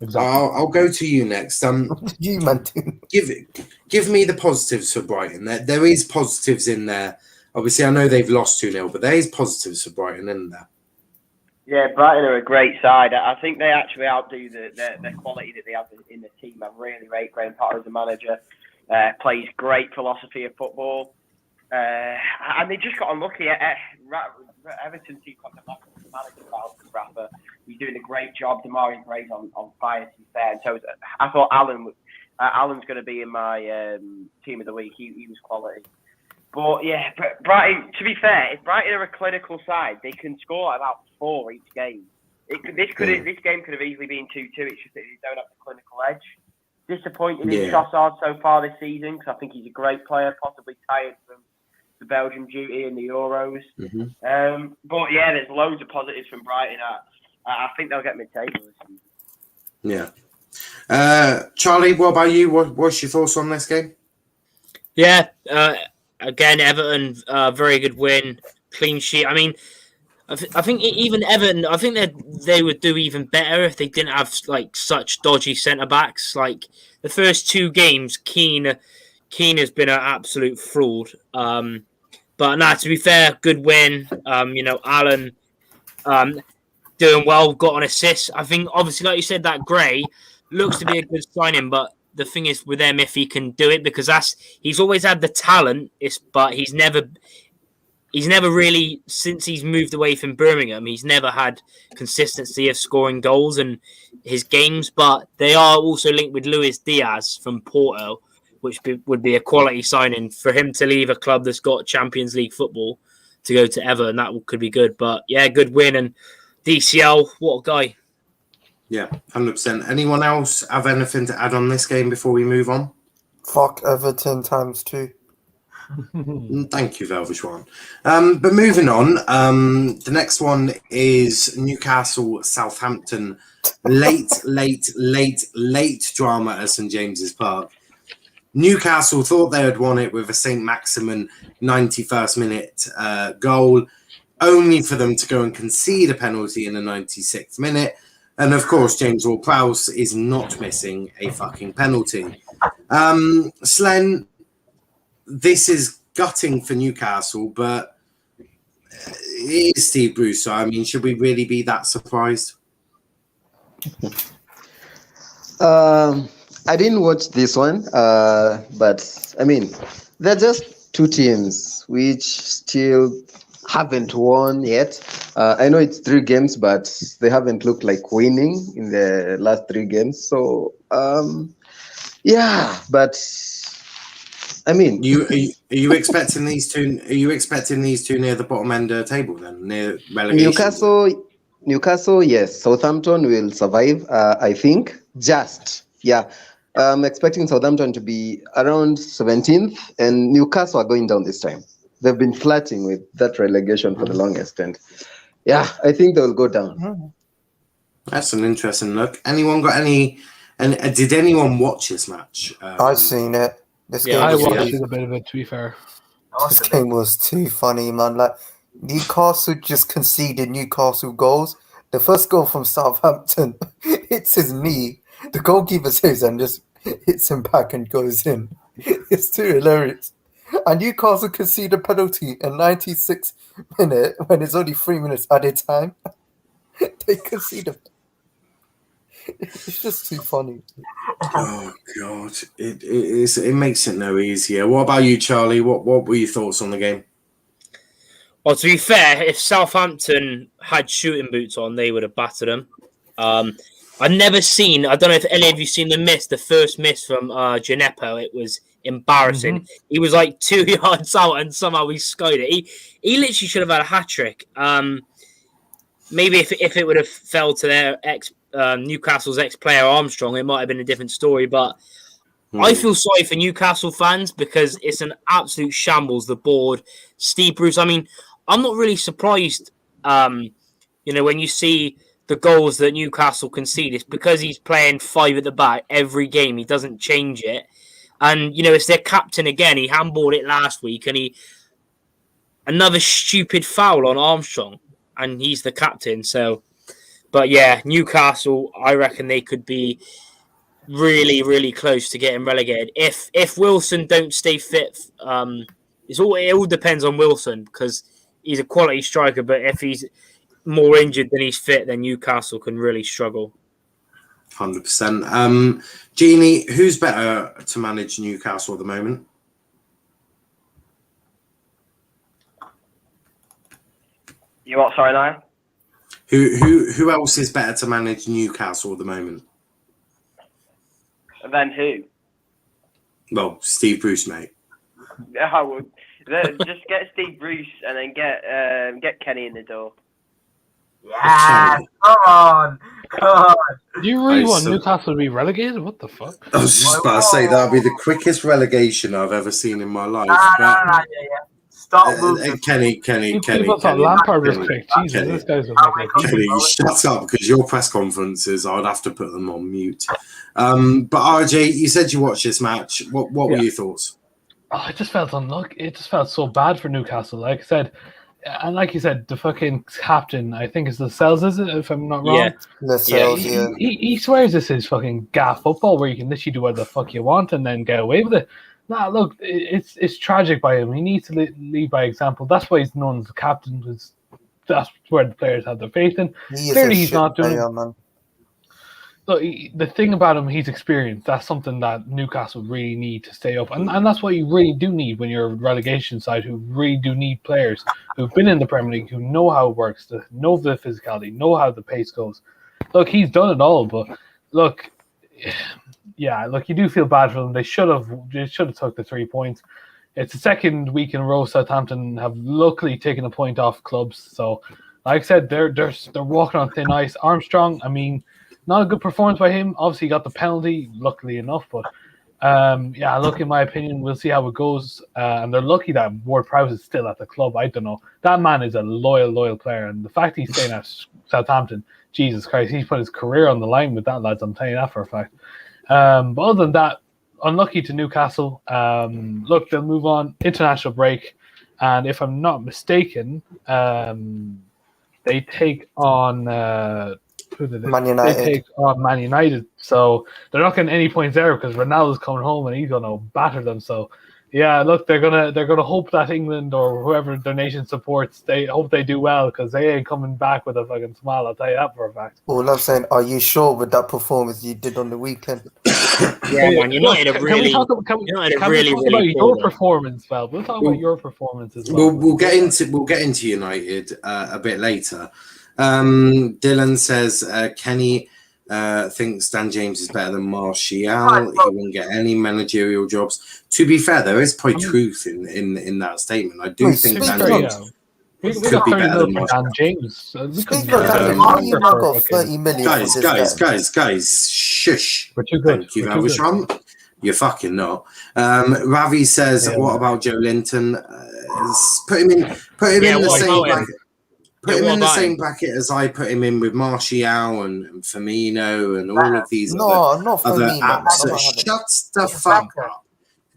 S3: Exactly.
S2: I'll go to you next.
S6: You man,
S2: give me the positives for Brighton. There is positives in there. Obviously, I know they've lost 2-0, but there is positives for Brighton in there.
S4: Yeah, Brighton are a great side. I think they actually outdo the quality that they have in the team. I really rate Graham Potter as a manager. Plays great philosophy of football. And they just got unlucky. Everton team got the manager about Rafa. He's doing a great job. Demarai Gray's on fire, to be fair. And so I thought Alan's going to be in my team of the week. He was quality. But yeah, Brighton, to be fair, if Brighton are a clinical side, they can score about 4 each game. This game could have easily been 2-2. It's just that they don't have the clinical edge. Disappointed in Trossard so far this season because I think he's a great player, possibly tired from the Belgian duty in the Euros. But yeah, there's loads of positives from Brighton. I think they'll get mid-table this season.
S2: Yeah. Charlie, what about you? What's your thoughts on this game?
S5: Yeah, again, Everton, very good win, clean sheet. I mean, I think even Everton, I think that they would do even better if they didn't have like such dodgy centre backs. Like the first 2 games, Keane has been an absolute fraud. But nah, to be fair, good win. Alan doing well, got an assist. I think obviously, like you said, that Gray looks to be a good signing, but the thing is with him, if he can do it, because he's always had the talent, but he's never really, since he's moved away from Birmingham, he's never had consistency of scoring goals in his games. But they are also linked with Luis Diaz from Porto, which would be a quality signing for him to leave a club that's got Champions League football to go to Everton. That could be good. But yeah, good win. And DCL, what a guy.
S2: Yeah, 100%. Anyone else have anything to add on this game before we move on?
S6: Fuck Everton times 2.
S2: Thank you, Velvishwan. But moving on, the next one is Newcastle Southampton. Late drama at St James's Park. Newcastle thought they had won it with a St Maximin 91st minute goal, only for them to go and concede a penalty in the 96th minute. And of course, James Ward-Prowse is not missing a fucking penalty. Slen, this is gutting for Newcastle, but it is Steve Bruce. So, I mean, should we really be that surprised?
S8: I didn't watch this one, but I mean, they're just 2 teams which still haven't won yet. I know it's 3 games, but they haven't looked like winning in the last 3 games. So, yeah, but I mean,
S2: are you expecting these two? Are you expecting these two near the bottom end of the table then, near relegation?
S8: Newcastle, yes. Southampton will survive. I think. I'm expecting Southampton to be around 17th, and Newcastle are going down this time. They've been flirting with that relegation for the longest, and yeah, I think they'll go down.
S2: That's an interesting look. Anyone got any? And did anyone watch this match?
S6: I've seen it.
S3: I watched a bit of it, to be fair.
S6: This game was too funny, man. Like Newcastle just conceded Newcastle goals. The first goal from Southampton hits his knee. The goalkeeper saves and just hits him back and goes in. It's too hilarious. And Newcastle conceded a penalty in 96th minute when it's only 3 minutes added time. They conceded. It's just too funny.
S2: Oh God, it makes it no easier. What about you, Charlie? What were your thoughts on the game?
S5: Well, to be fair, if Southampton had shooting boots on, they would have battered them. I've never seen. I don't know if any of you seen the first miss from Gineppo. It was embarrassing. Mm-hmm. He was like 2 yards out, and somehow he skied it. He literally should have had a hat trick. Maybe if it would have fell to their Newcastle's ex-player Armstrong, it might have been a different story. But I feel sorry for Newcastle fans because it's an absolute shambles. The board, Steve Bruce. I mean, I'm not really surprised. When you see the goals that Newcastle concede, it's because he's playing 5 at the back every game. He doesn't change it, and it's their captain again. He handballed it last week, and another stupid foul on Armstrong, and he's the captain. So. But yeah, Newcastle, I reckon they could be really, really close to getting relegated. If Wilson don't stay fit, it all depends on Wilson because he's a quality striker. But if he's more injured than he's fit, then Newcastle can really struggle.
S2: 100%. Gini, who's better to manage Newcastle at the moment?
S4: You what? Sorry, Niall?
S2: Who else is better to manage Newcastle at the moment?
S4: And then who?
S2: Well, Steve Bruce, mate.
S4: Just get Steve Bruce and then get Kenny in the door.
S7: Yeah, come on.
S3: Do you really want Newcastle to be relegated? What the fuck?
S2: I was just about to say that would be the quickest relegation I've ever seen in my life.
S7: Yeah. Stop moving.
S2: Kenny.
S3: Lampard was quick. Jesus, this guy's
S2: Kenny, shut up because your press conferences, I'd have to put them on mute. But RJ, you said you watched this match. What were your thoughts?
S3: I just felt unlucky. It just felt so bad for Newcastle. Like I said, and like you said, the fucking captain, I think it's Lascelles, is it? If I'm not wrong.
S5: Yeah.
S6: Lascelles, yeah.
S3: He swears this is fucking gaff football where you can literally do whatever the fuck you want and then get away with it. Nah, look, it's tragic by him. He needs to lead by example. That's why he's known as the captain, because that's where the players have their faith in. Clearly, he's not doing it.
S6: Man.
S3: Look, the thing about him, he's experienced. That's something that Newcastle really need to stay up. And that's what you really do need when you're a relegation side, who really do need players who've been in the Premier League, who know how it works, know the physicality, know how the pace goes. Look, he's done it all, but look, yeah, look, you do feel bad for them. They should have took the 3 points. It's the second week in a row Southampton have luckily taken a point off clubs. So, like I said, they're walking on thin ice. Armstrong, I mean, not a good performance by him. Obviously, he got the penalty, luckily enough. But, yeah, look, in my opinion, we'll see how it goes. And they're lucky that Ward-Prowse is still at the club. I don't know. That man is a loyal player. And the fact he's staying at Southampton, Jesus Christ, he's put his career on the line with that, lads. I'm telling you that for a fact. But other than that, unlucky to Newcastle. Look, they'll move on. International break. And if I'm not mistaken, they take on... who did
S6: Man United.
S3: They take on Man United. So they're not getting any points there because Ronaldo's coming home and he's going to batter them. So, yeah, look, they're gonna hope that England or whoever their nation supports, they hope they do well because they ain't coming back with a fucking smile. I'll tell you that for a fact.
S6: All I'm saying, are you sure with that performance you did on the weekend?
S5: Yeah, man, you're not in a really.
S3: Can we talk about your performance, Val? We'll talk about your performance as well.
S2: We'll get into United a bit later. Dylan says Kenny thinks Dan James is better than Martial. He won't get any managerial jobs. To be fair, there is probably truth in that statement. I do think Dan James could be better than Martial.
S3: Dan James.
S2: Guys, shush.
S3: We're too good.
S2: Thank you, Avishram. You're fucking not. Ravi says, what about Joe Linton? Put him in the same bracket. Put him in the same bracket as I put him in with Martial and Firmino and all of these other apps. Shut the fuck up.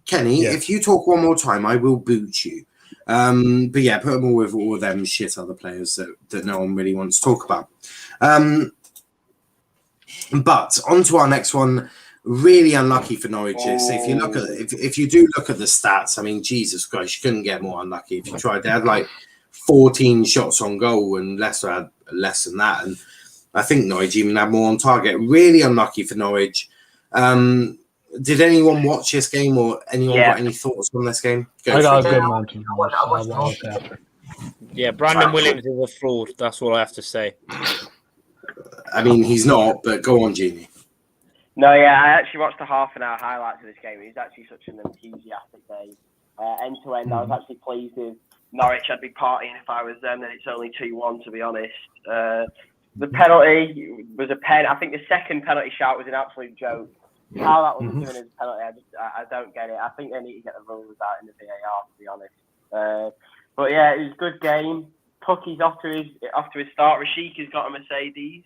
S2: Kenny, if you talk one more time, I will boot you. But yeah, put them all with all of them shit other players that no one really wants to talk about. But on to our next one. Really unlucky for Norwich. If you look at if you do look at the stats, I mean, Jesus Christ, you couldn't get more unlucky if you tried. They had like 14 shots on goal and Leicester had less than that. And I think Norwich even had more on target. Really unlucky for Norwich. Did anyone watch this game or anyone got any thoughts on this game?
S3: I got a good amount to watch.
S5: Yeah, Brandon Williams is a fraud. That's all I have to say.
S2: I mean, he's not, but go on, Gini.
S4: No, yeah, I actually watched the half an hour highlights of this game. It was actually such an enthusiastic game. End to end, I was actually pleased with Norwich. I'd be partying if I was them, and it's only 2-1, to be honest. The penalty was a pen. I think the second penalty shout was an absolute joke. How that was given as a penalty, I don't get it. I think they need to get the rules out in the VAR, to be honest. But yeah, it was a good game. Pucky's off to his start. Rashika's got a Mercedes.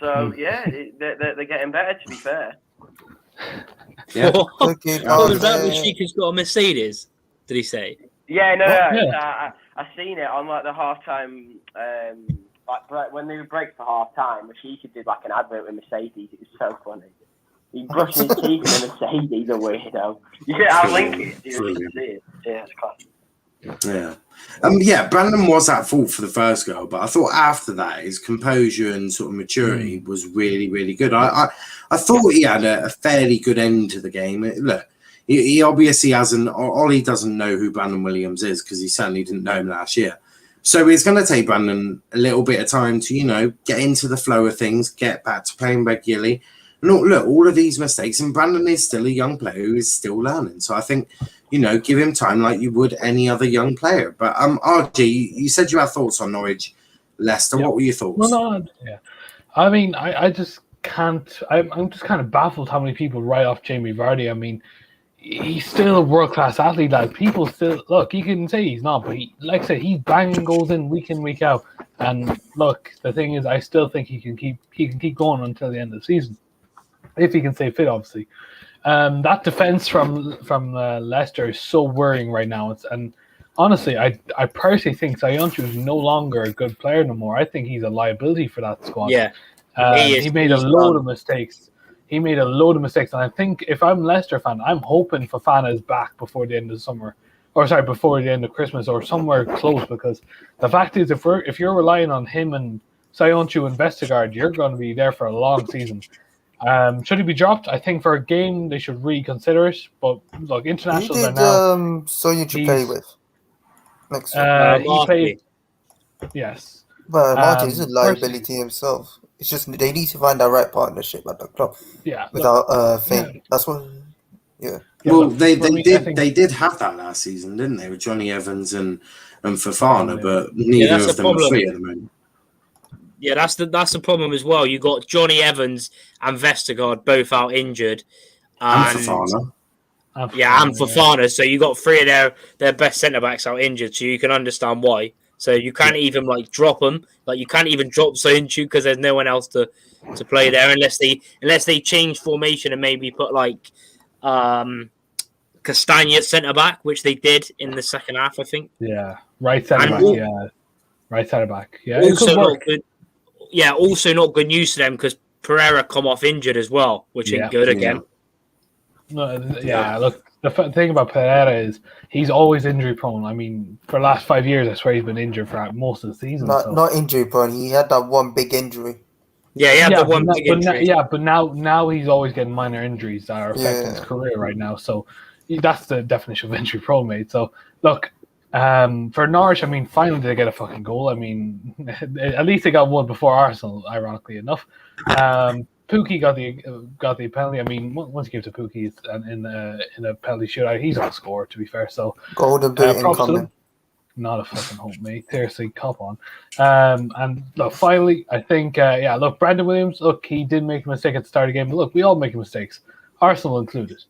S4: So yeah, they're getting better, to be fair.
S2: Yeah.
S5: What was that? Rashika's got a Mercedes, did he say?
S4: Yeah, no. I seen it on like the halftime, like when they would break for halftime. Rashika did like an advert with Mercedes. It was so funny. He brushed his teeth in a Mercedes, a weirdo. Yeah, I'll link it. Yeah, it's classic.
S2: Yeah. Brandon was at fault for the first goal, but I thought after that his composure and sort of maturity was really, really good. I thought he had a fairly good end to the game. Look, he obviously hasn't. Ollie doesn't know who Brandon Williams is because he certainly didn't know him last year. So it's going to take Brandon a little bit of time to get into the flow of things, get back to playing regularly. Look, all of these mistakes, and Brandon is still a young player who is still learning. So I think, give him time like you would any other young player. But RG, you said you had thoughts on Norwich, Leicester. What were your thoughts?
S3: I mean, I just can't. I'm just kind of baffled how many people write off Jamie Vardy. I mean, he's still a world class athlete. Like people still look. You can say he's not, but like I said, he's banging goals in, week out. And look, the thing is, I still think he can keep going until the end of the season. If he can stay fit, obviously. That defense from Leicester is so worrying right now. And honestly, I personally think Sayonchu is no longer a good player no more. I think he's a liability for that squad.
S5: Yeah,
S3: he made a load of mistakes. And I think if I'm a Leicester fan, I'm hoping Fofana is back before the end of the summer. Before the end of Christmas or somewhere close, because the fact is, if you're relying on him and Sayonchu and Vestergaard, you're going to be there for a long season. Should he be dropped? I think for a game they should reconsider it. But look, internationals are now.
S6: Sayonchu play with next
S3: he played. Yes,
S6: but Martin is a liability himself. It's just they need to find the right partnership at the club.
S3: Yeah,
S6: without thing. Yeah. That's what. Yeah.
S2: Well, they did have that last season, didn't they, with Johnny Evans and Fofana, but neither of them are free at the moment.
S5: Yeah, that's the problem as well. You got Johnny Evans and Vestergaard both out injured,
S2: and Fofana.
S5: And Fofana. Yeah. So you got three of their best centre backs out injured. So you can understand why. So you can't even drop them. You can't even drop Sayonchu because there's no one else to play there unless they change formation and maybe put Castagna centre back, which they did in the second half, I think.
S3: Yeah, right centre back. Right centre back. Yeah,
S5: also not good. Yeah, also not good news to them because Pereira come off injured as well, which ain't good again.
S3: Look, the thing about Pereira is he's always injury prone. I mean, for the last 5 years, I swear he's been injured for most of the season.
S6: Not injury prone. He had that one big injury.
S5: Yeah, he had the one big injury.
S3: But now he's always getting minor injuries that are affecting his career right now. So that's the definition of injury prone, mate. So look, for Norwich, I mean, finally they get a fucking goal. I mean, at least they got one before Arsenal, ironically enough. Pukki got the penalty. I mean, once you give to Pukki in a penalty shootout, he's on score, to be fair. So
S6: golden boot incoming.
S3: Not a fucking hope, mate. Seriously, cop on. And look, finally, I think, look, Brandon Williams, look, he did make a mistake at the start of the game. But look, we all make mistakes, Arsenal included.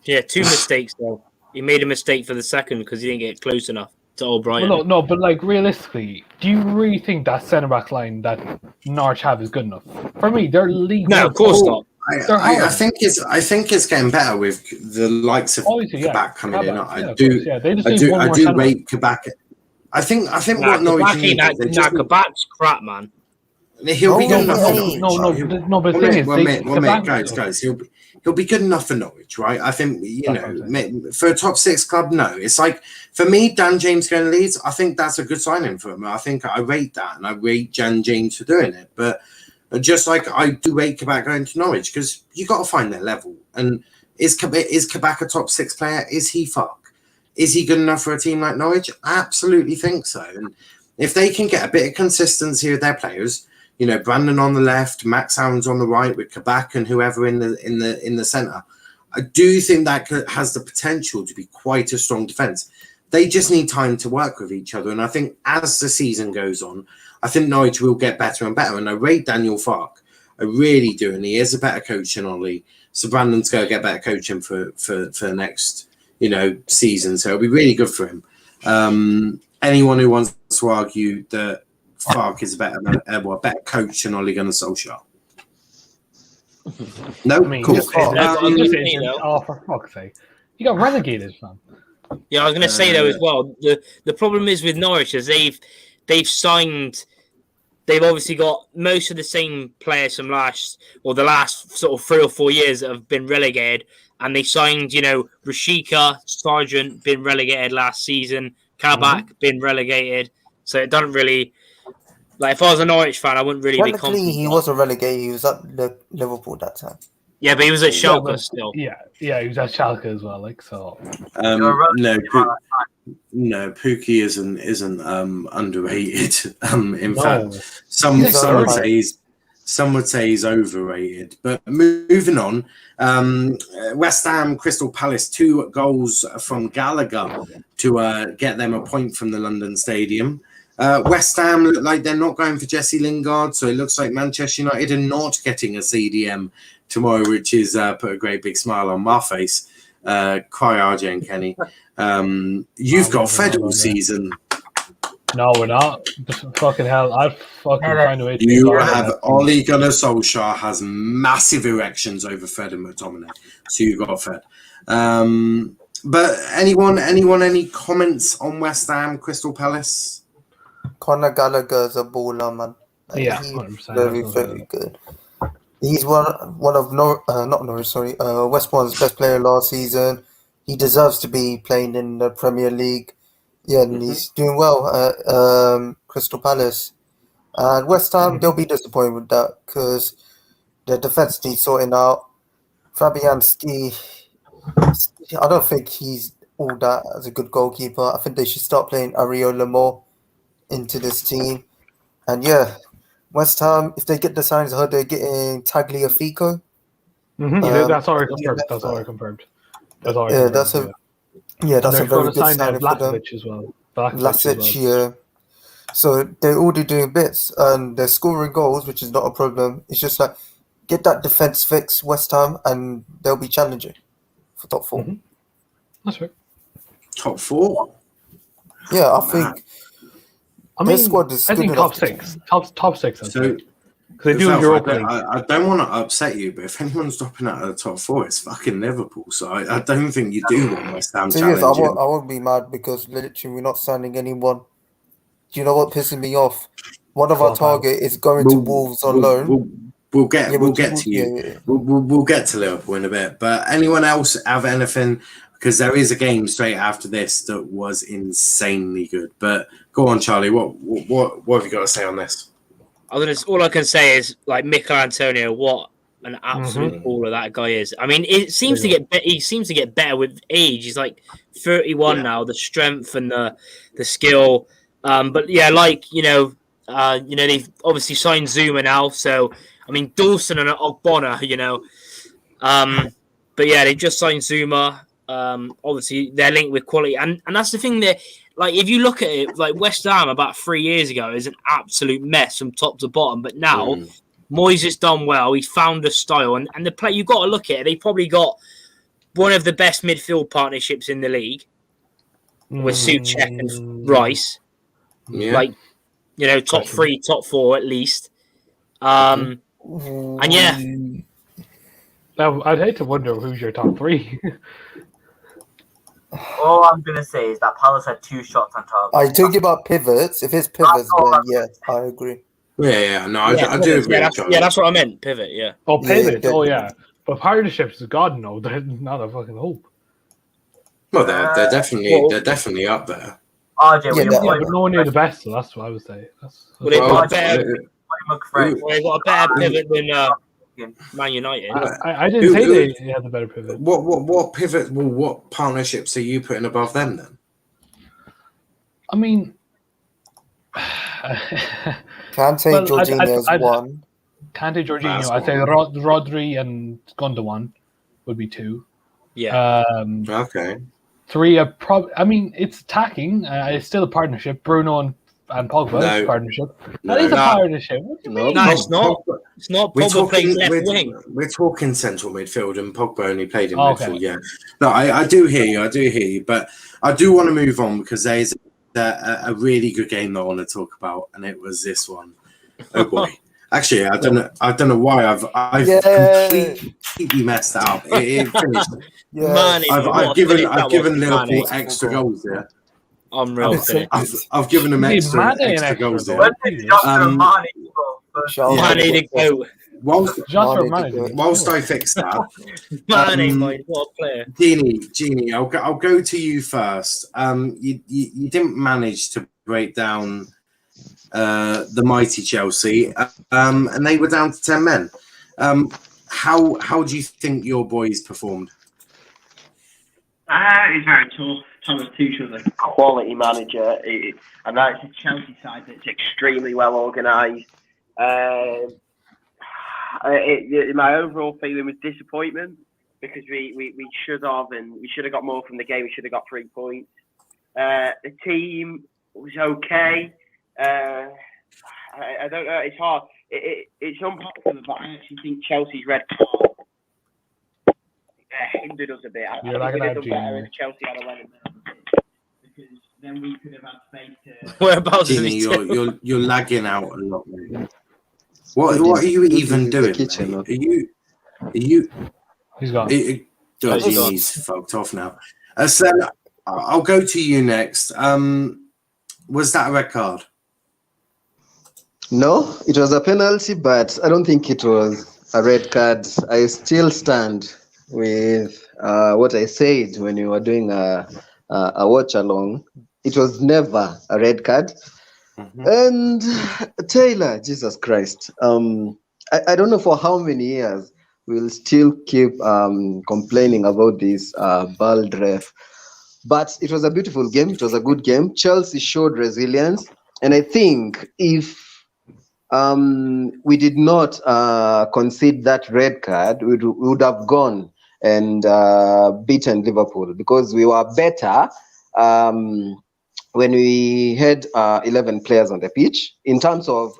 S5: Yeah, 2 mistakes though. He made a mistake for the second because he didn't get close enough to O'Brien.
S3: Well, no, but realistically, do you really think that centre back line that Norwich have is good enough? For me, they're league.
S5: No, of course not.
S2: I think it's getting better with the likes of Kabak coming in. I do rate Kabak. I think what Norwich need.
S5: Kabak's crap, man.
S2: He'll be good enough for Norwich.
S3: No, but the thing is,
S2: guys, he'll be good enough for Norwich, right? I think, for a top 6 club, no. It's like, for me, Dan James going to Leeds, I think that's a good signing for him. I think I rate that, and I rate Dan James for doing it. But just like I do rate Kabak going to Norwich, because you got to find their level. And is Kabak a top 6 player? Is he fuck? Is he good enough for a team like Norwich? I absolutely think so. And if they can get a bit of consistency with their players, Brandon on the left, Max Aaron's on the right with Kabak and whoever in the centre, I do think that has the potential to be quite a strong defence. They just need time to work with each other. And I think as the season goes on, I think Norwich will get better and better. And I rate Daniel Farke. I really do. And he is a better coach than Ollie. So Brandon's going to get better coaching for the next, season. So it'll be really good for him. Anyone who wants to argue that Farke is a better coach than Ole Gunnar Solskjaer. No, cool.
S3: For fuck's sake, you got relegated, man.
S5: Yeah, I was going to say though as well. The problem is with Norwich is they've signed. They've obviously got most of the same players from the last sort of 3 or 4 years that have been relegated, and they signed Rashika, Sargent been relegated last season, Kabak been relegated, so it doesn't really. Like, if I was a Norwich fan, I wouldn't really be confident.
S6: He wasn't relegated. He was at Liverpool that time.
S5: Yeah, but he was at Schalke still.
S3: Yeah, he was at Schalke as well.
S2: Pukki isn't underrated. In fact, some would say he's overrated. But moving on, West Ham, Crystal Palace, 2 goals from Gallagher to get them a point from the London Stadium. West Ham look like they're not going for Jesse Lingard, so it looks like Manchester United are not getting a CDM tomorrow, which is put a great big smile on my face. Cry RJ and Kenny. You've got Fed all season.
S3: No, we're not. Fucking hell, I'd fucking find a way to
S2: You have Ole Gunnar Solskjaer has massive erections over Fred and McTominay, so you got Fred. But anyone, any comments on West Ham, Crystal Palace?
S6: Conor Gallagher's a baller, man.
S3: Yeah,
S6: He's
S3: 100%.
S6: very good. He's one of West Brom's best player last season. He deserves to be playing in the Premier League. Yeah, and he's doing well at Crystal Palace. And West Ham, they'll be disappointed with that because their defense needs sorting out. Fabianski, I don't think he's all that as a good goalkeeper. I think they should start playing Areola more into this team. And yeah, West Ham, if they get the signs, I heard they're getting Tagliafico.
S3: That's already confirmed. That's already confirmed. That's
S6: a very good signing for them.
S3: Vlahovic as well.
S6: Yeah. So they're already doing bits and they're scoring goals, which is not a problem. It's just like get that defense fixed, West Ham, and they'll be challenging for top 4.
S3: That's right.
S2: Top 4?
S6: Yeah, I think.
S3: Their
S6: squad is
S3: I think top 6. Top 6.
S2: So,
S3: they do Europa League.
S2: I don't want to upset you, but if anyone's dropping out of the top 4, it's fucking Liverpool. So I don't think you do want West Ham challenging.
S6: I won't be mad because literally we're not signing anyone. Do you know what pisses me off? One of our target is going to Wolves on loan.
S2: We'll get to you. Yeah. We'll get to Liverpool in a bit. But anyone else have anything? Because there is a game straight after this that was insanely good. But go on, Charlie. What have you got to say on this?
S5: All I can say is like Mikel Antonio. What an absolute baller that guy is. I mean, it seems to get he seems to get better with age. He's like 31 now. The strength and the skill. But yeah, they've obviously signed Zuma now. So I mean, Dawson and Ogbonna, but yeah, they just signed Zuma. Obviously, they're linked with quality, and that's the thing that, like, if you look at it, like West Ham about 3 years ago is an absolute mess from top to bottom. But now, Moyes has done well. He's found a style, and the play you've got to look at it. They probably got one of the best midfield partnerships in the league with Souček and Rice.
S2: Yeah.
S5: Like, top 3, top 4 at least. And yeah.
S3: Now, I'd hate to wonder who's your top 3.
S7: All I'm going to say is that Palace had 2 shots on target.
S6: I talking about pivots. If it's pivots, then yes, I agree.
S2: Yeah. No, I do agree.
S5: That's what I meant. Pivot, yeah.
S3: Oh, pivot. Yeah. But partnerships, God no, they're not a fucking hope.
S2: Well, they're definitely up there.
S7: RJ,
S3: but no one near the best, so that's what I would say.
S5: They've got a better pivot than Man United.
S3: I didn't say they had the better pivot.
S2: What pivot? Well, what partnerships are you putting above them then?
S3: I mean,
S6: Kante, Jorginho's one.
S3: Kante, Jorginho. I'd say Rodri and Gundogan would be 2.
S5: Yeah.
S2: Okay.
S3: 3 are probably. I mean, it's attacking. It's still a partnership. Bruno and Pogba is a partnership. That is a partnership. What do you mean?
S5: No, it's not. It's not. Pogba playing left wing.
S2: We're talking central midfield, and Pogba only played in midfield. Yeah. No, I do hear you. But I do want to move on because there is a really good game that I want to talk about, and it was this one. Oh boy. Actually, I don't know why I've completely messed that up. It finished. I've given Liverpool extra goals there.
S5: I'm real.
S2: I've given them extra goals there. Whilst I fix that,
S5: what a player.
S2: Gini, I'll go to you first. You didn't manage to break down the mighty Chelsea, and they were down to 10 men. How do you think your boys performed?
S9: It's very tough. Thomas Tuchel's a quality manager, and that's a Chelsea side that's extremely well organised. My overall feeling was disappointment because we should have got more from the game. We should have got 3 points. The team was okay. I don't know. It's hard. It's unpopular, but I actually think Chelsea's red card hindered us a bit. I think we'd have done better if Chelsea had a red card because then we could have had space to
S5: Whereabouts is
S2: Gini,
S5: he?
S2: you're lagging out a lot, mate. What are you even doing,
S8: kitchen,
S2: mate? Are you?
S3: He's gone.
S2: Gini's fucked off now. So I'll go to you next. Was that a red card?
S8: No, it was a penalty, but I don't think it was a red card. I still stand with what I said when we were doing a watch along. It was never a red card.
S2: Mm-hmm.
S8: And Taylor, Jesus Christ. I don't know for how many years we'll still keep complaining about this bald ref. But it was a beautiful game. It was a good game. Chelsea showed resilience. And I think if we did not concede that red card, we would have gone and beaten Liverpool because we were better when we had 11 players on the pitch in terms of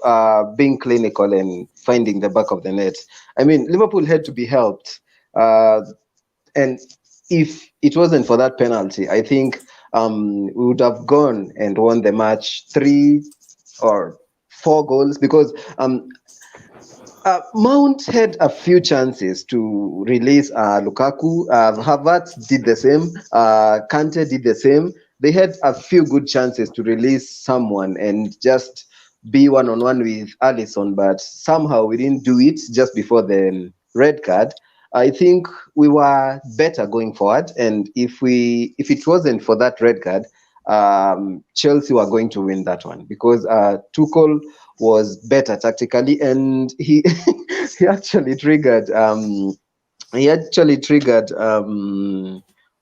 S8: being clinical and finding the back of the net. I mean, Liverpool had to be helped. And if it wasn't for that penalty, I think we would have gone and won the match 3 or 4 goals because Mount had a few chances to release Lukaku. Havertz did the same. Kante did the same. They had a few good chances to release someone and just be one-on-one with Alisson, but somehow we didn't do it just before the red card. I think we were better going forward, and if it wasn't for that red card, Chelsea were going to win that one because Tuchel was better tactically, and he actually triggered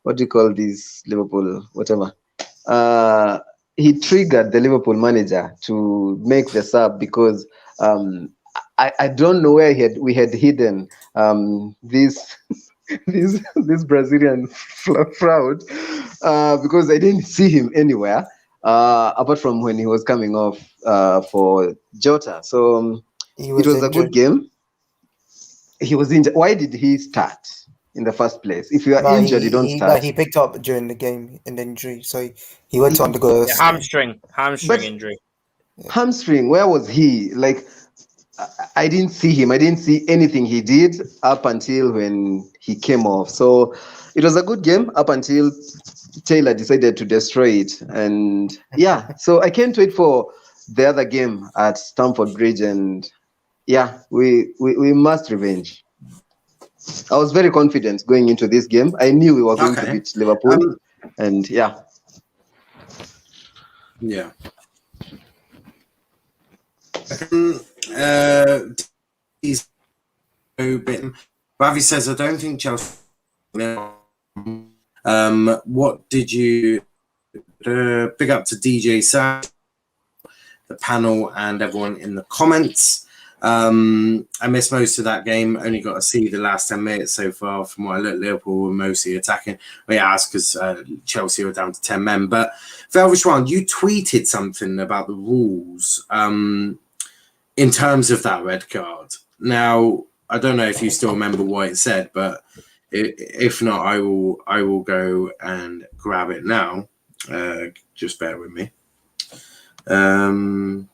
S8: what do you call this, Liverpool, whatever. He triggered the Liverpool manager to make the sub because I don't know where we had hidden this Brazilian fraud because I didn't see him anywhere apart from when he was coming off for Jota. So it was injured. A good game. He was injured. Why did he start in the first place? If you are injured, you don't start.
S6: He picked up during the game an injury, so he went to undergo a
S5: hamstring injury.
S8: Hamstring. Where was he? Like, I didn't see him. I didn't see anything he did up until when he came off. So it was a good game up until Taylor decided to destroy it. And yeah, so I can't wait for the other game at Stamford Bridge. And yeah, we must revenge. I was very confident going into this game. I knew we were going to beat Liverpool. And yeah.
S2: Yeah. He's so bitten. Ravi says, I don't think Chelsea. What did you big up to DJ Sam, the panel, and everyone in the comments? I missed most of that game. Only got to see the last 10 minutes so far. From what I looked, Liverpool were mostly attacking. Well, yeah, that's because Chelsea were down to 10 men. But Velvishwan, you tweeted something about the rules in terms of that red card. Now, I don't know if you still remember what it said, but if not, I will go and grab it now. Just bear with me. Oh,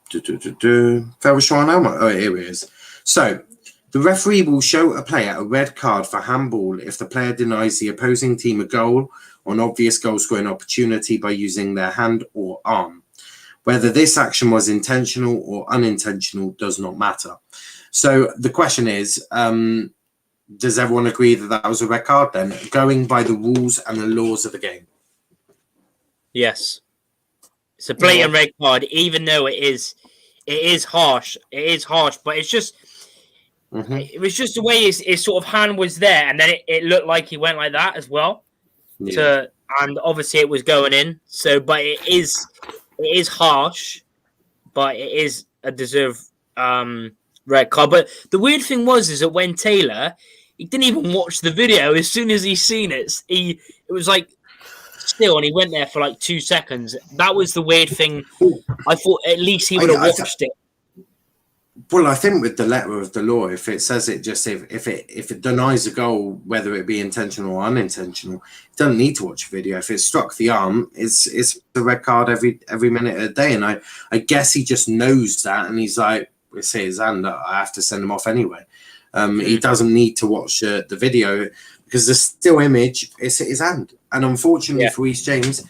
S2: here it is. So, the referee will show a player a red card for handball if the player denies the opposing team a goal or an obvious goal scoring opportunity by using their hand or arm. Whether this action was intentional or unintentional does not matter. So the question is, does everyone agree that that was a red card then, going by the rules and the laws of the game?
S5: Yes. It's a blatant red card, even though it is harsh. It is harsh, but it's just it was just the way his sort of hand was there, and then it looked like he went like that as well. Yeah. And obviously it was going in. So, but it is harsh, but it is a deserved red card. But the weird thing is that when Taylor, he didn't even watch the video. As soon as he seen it, it was like still, and he went there for like 2 seconds. That was the weird thing. I thought at least he would have watched it.
S2: Well, I think with the letter of the law, if it says it just if it denies a goal, whether it be intentional or unintentional, you don't need to watch a video. If it struck the arm, it's a red card every minute of the day. And I guess he just knows that, and he's like, it's his hand. I have to send him off anyway. He doesn't need to watch the video because the still image is his hand. And unfortunately for Reece James,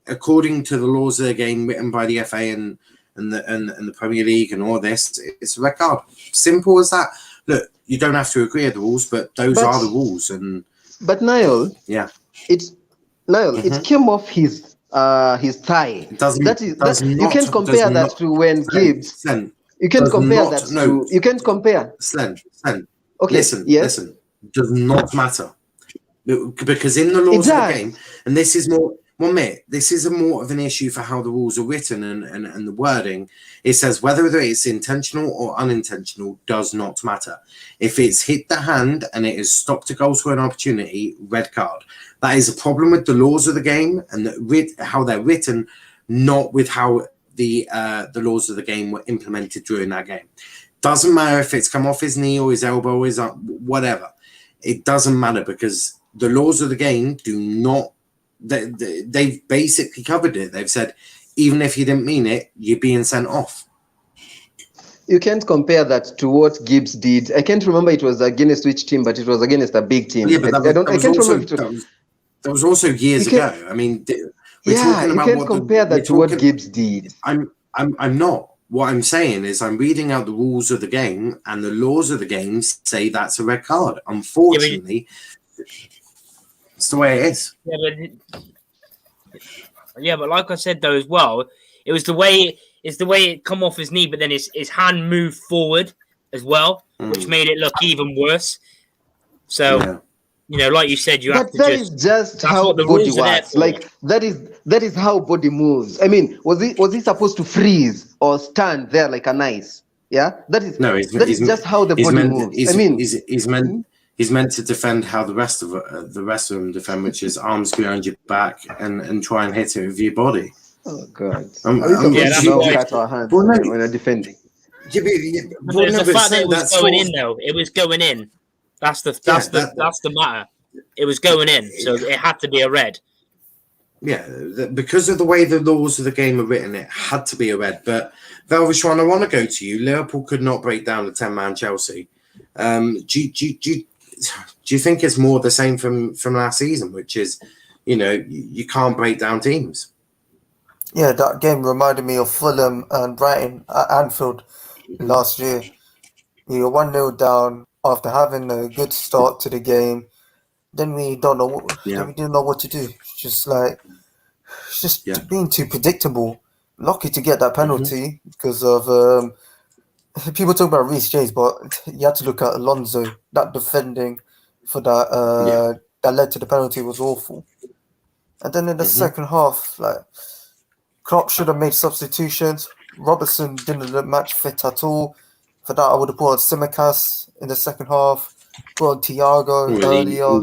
S2: according to the laws of the game written by the FA and the Premier League and all this, it's a red card. Simple as that. Look, you don't have to agree with the rules, but those are the rules.
S8: But Niall, it came off his thigh. You can compare that to when Gibbs. You can compare that to. You can compare.
S2: Slen.
S8: Okay.
S2: Listen. Does not matter because in the laws of the game, and this is more. Well, mate, this is more of an issue for how the rules are written and the wording. It says whether it's intentional or unintentional does not matter. If it's hit the hand and it has stopped a goal to an opportunity, red card. That is a problem with the laws of the game and how they're written, not with how the laws of the game were implemented during that game. Doesn't matter if it's come off his knee or his elbow or his whatever. It doesn't matter because the laws of the game do not. They've basically covered it. They've said, even if you didn't mean it, you're being sent off.
S8: You can't compare that to what Gibbs did. I can't remember it was against which team, but it was against a big team.
S2: Yeah, but that was also years ago. I mean,
S8: you can't compare that to what Gibbs did.
S2: I'm not. What I'm saying is I'm reading out the rules of the game, and the laws of the game say that's a red card. Unfortunately, it's the way it is.
S5: Yeah, but like I said though as well, it was the way it come off his knee, but then his hand moved forward as well, which made it look even worse. So like you said, you have to.
S8: But that is just how the body works. Like that is how body moves. I mean, was he supposed to freeze or stand there like an ice? Yeah, that is just how the body moves.
S2: He's meant to defend how the rest of them defend, which is arms behind your back and try and hit it with your body.
S8: Oh God!
S5: That's
S8: cut our hands when they're defending.
S5: The fact that it was going in though, it was going in. That's the matter. It was going in, so it had to be a red.
S2: Yeah, because of the way the laws of the game are written, it had to be a red. But Velvishwan, I want to go to you. Liverpool could not break down the 10-man Chelsea. Do you think it's more the same from last season, which is, you can't break down teams?
S6: Yeah, that game reminded me of Fulham and Brighton at Anfield last year. We were 1-0 down after having a good start to the game. Then we don't know we didn't know what to do. It's just being too predictable. Lucky to get that penalty because of people talk about Reece James, but you had to look at Alonso. That defending for that that led to the penalty was awful. And then in the second half, Klopp should have made substitutions. Robertson didn't look match fit at all. For that, I would have brought Tsimikas in the second half. Brought Thiago earlier.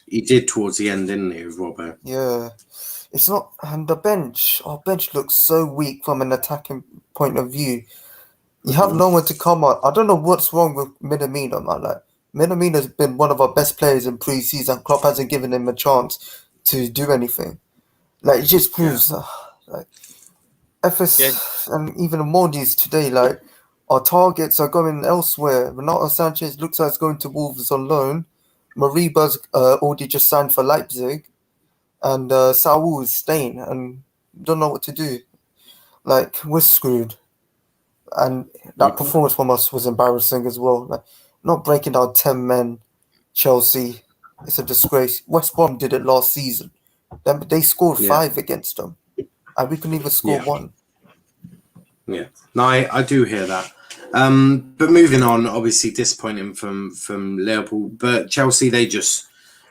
S2: He did towards the end, didn't he, with Robert?
S6: Yeah. It's not... And our bench looks so weak from an attacking point of view. You have no one to come on. I don't know what's wrong with Minamino, man. Minamino's been one of our best players in pre-season. Klopp hasn't given him a chance to do anything. It just proves... FS and even Mondis today, our targets are going elsewhere. Renato Sanchez looks like it's going to Wolves on loan. Mariba's already just signed for Leipzig. And Saul is staying and don't know what to do. We're screwed. And that performance from us was embarrassing as well. Not breaking down 10 men, Chelsea, it's a disgrace. West Brom did it last season. They scored 5 against them. And we couldn't even score 1.
S2: Yeah. No, I do hear that. But moving on, obviously disappointing from Liverpool. But Chelsea,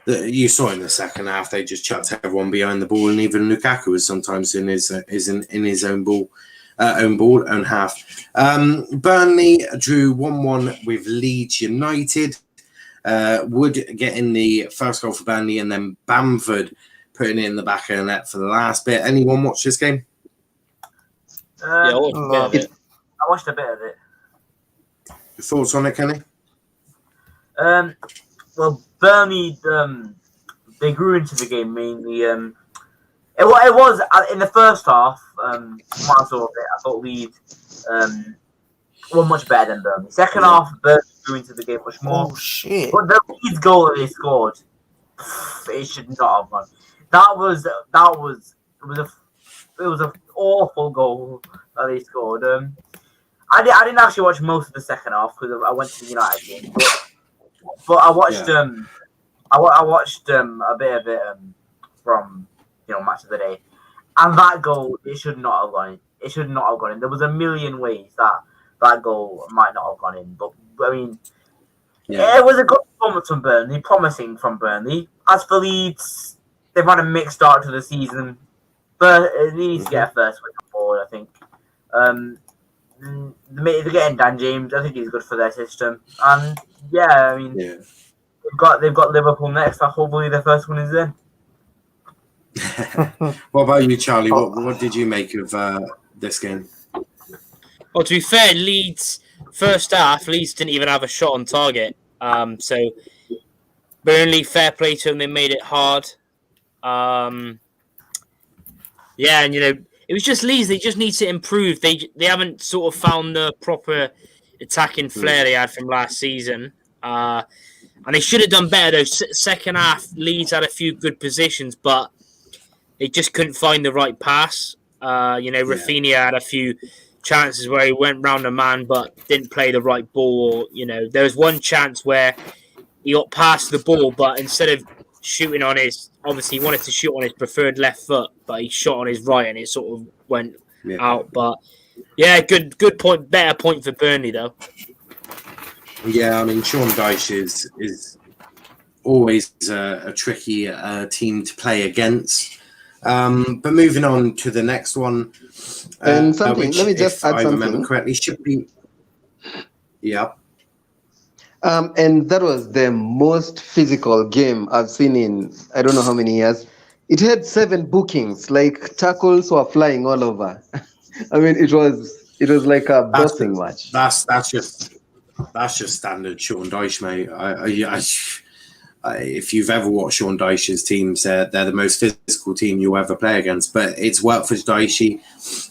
S2: you saw in the second half, they just chucked everyone behind the ball, and even Lukaku was sometimes in his own half. Burnley drew 1-1 with Leeds United. Wood getting the first goal for Burnley, and then Bamford putting it in the back of the net for the last bit. Anyone watch this game?
S7: I watched a bit of it.
S2: Thoughts on it, Kenny?
S7: Well, Burnley, they grew into the game mainly. It was in the first half. When I saw it, I thought Leeds were much better than Burnley. Second half, Burnley grew into the game much more.
S6: Oh shit!
S7: But the Leeds goal that they scored, it should not have gone. It was an awful goal that they scored. I didn't actually watch most of the second half because I went to the United game, but I watched I watched a bit of it from Match of the Day, and that goal, it should not have gone in. It should not have gone in. There was a million ways that goal might not have gone in, but I mean, it was a good performance from Burnley, promising from Burnley. As for Leeds, they've had a mixed start to the season, but they need to get a first win on board, I think. They're getting Dan James. I think he's good for their system, and I mean, they've got Liverpool next. So hopefully, their first one is in.
S2: What about you, Charlie? What did you make of this game?
S5: Well, to be fair, Leeds first half, Leeds didn't even have a shot on target. So Burnley, fair play to them, they made it hard. And it was just Leeds. They just need to improve. They haven't sort of found the proper attacking flair they had from last season. And they should have done better though. Second half, Leeds had a few good positions, but they just couldn't find the right pass. Rafinha had a few chances where he went round a man but didn't play the right ball. There was one chance where he got past the ball, but instead of shooting on obviously he wanted to shoot on his preferred left foot, but he shot on his right and it sort of went out. But good point, better point for Burnley though.
S2: Yeah, I mean, Sean Dyche is always a tricky team to play against. But moving on to the next one,
S8: and something.
S2: Which,
S8: let me just add
S2: I
S8: something.
S2: remember correctly, should be. Yeah.
S8: And that was the most physical game I've seen in I don't know how many years. It had 7 bookings, like tackles were flying all over. I mean, it was like a boxing match.
S2: That's just standard Sean Dyche, mate. If you've ever watched Sean Dyche's teams, they're the most physical team you'll ever play against. But it's worked for Dyche.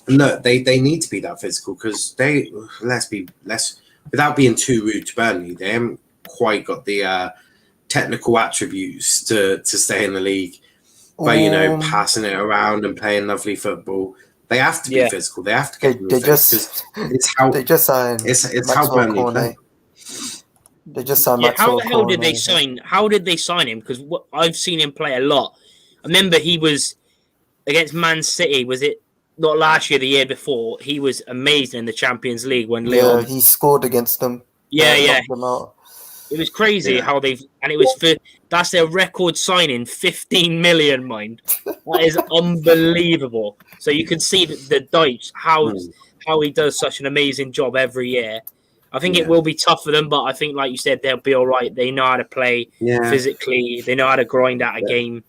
S2: And look, they need to be that physical because without being too rude to Burnley, they haven't quite got the technical attributes to stay in the league. But passing it around and playing lovely football, they have to be physical. They have to get. It's how Burnley play.
S6: They just signed
S5: how the hell did they sign? How did they sign him? Because I've seen him play a lot. I remember he was against Man City. Was it not last year? The year before, he was amazing in the Champions League when Leon.
S6: He scored against them.
S5: It was crazy how and it was that's their record signing, 15 million, mind. That is unbelievable. So you can see the Dyche how he does such an amazing job every year. I think it will be tough for them, but I think, like you said, they'll be all right. They know how to play physically. They know how to grind out a game.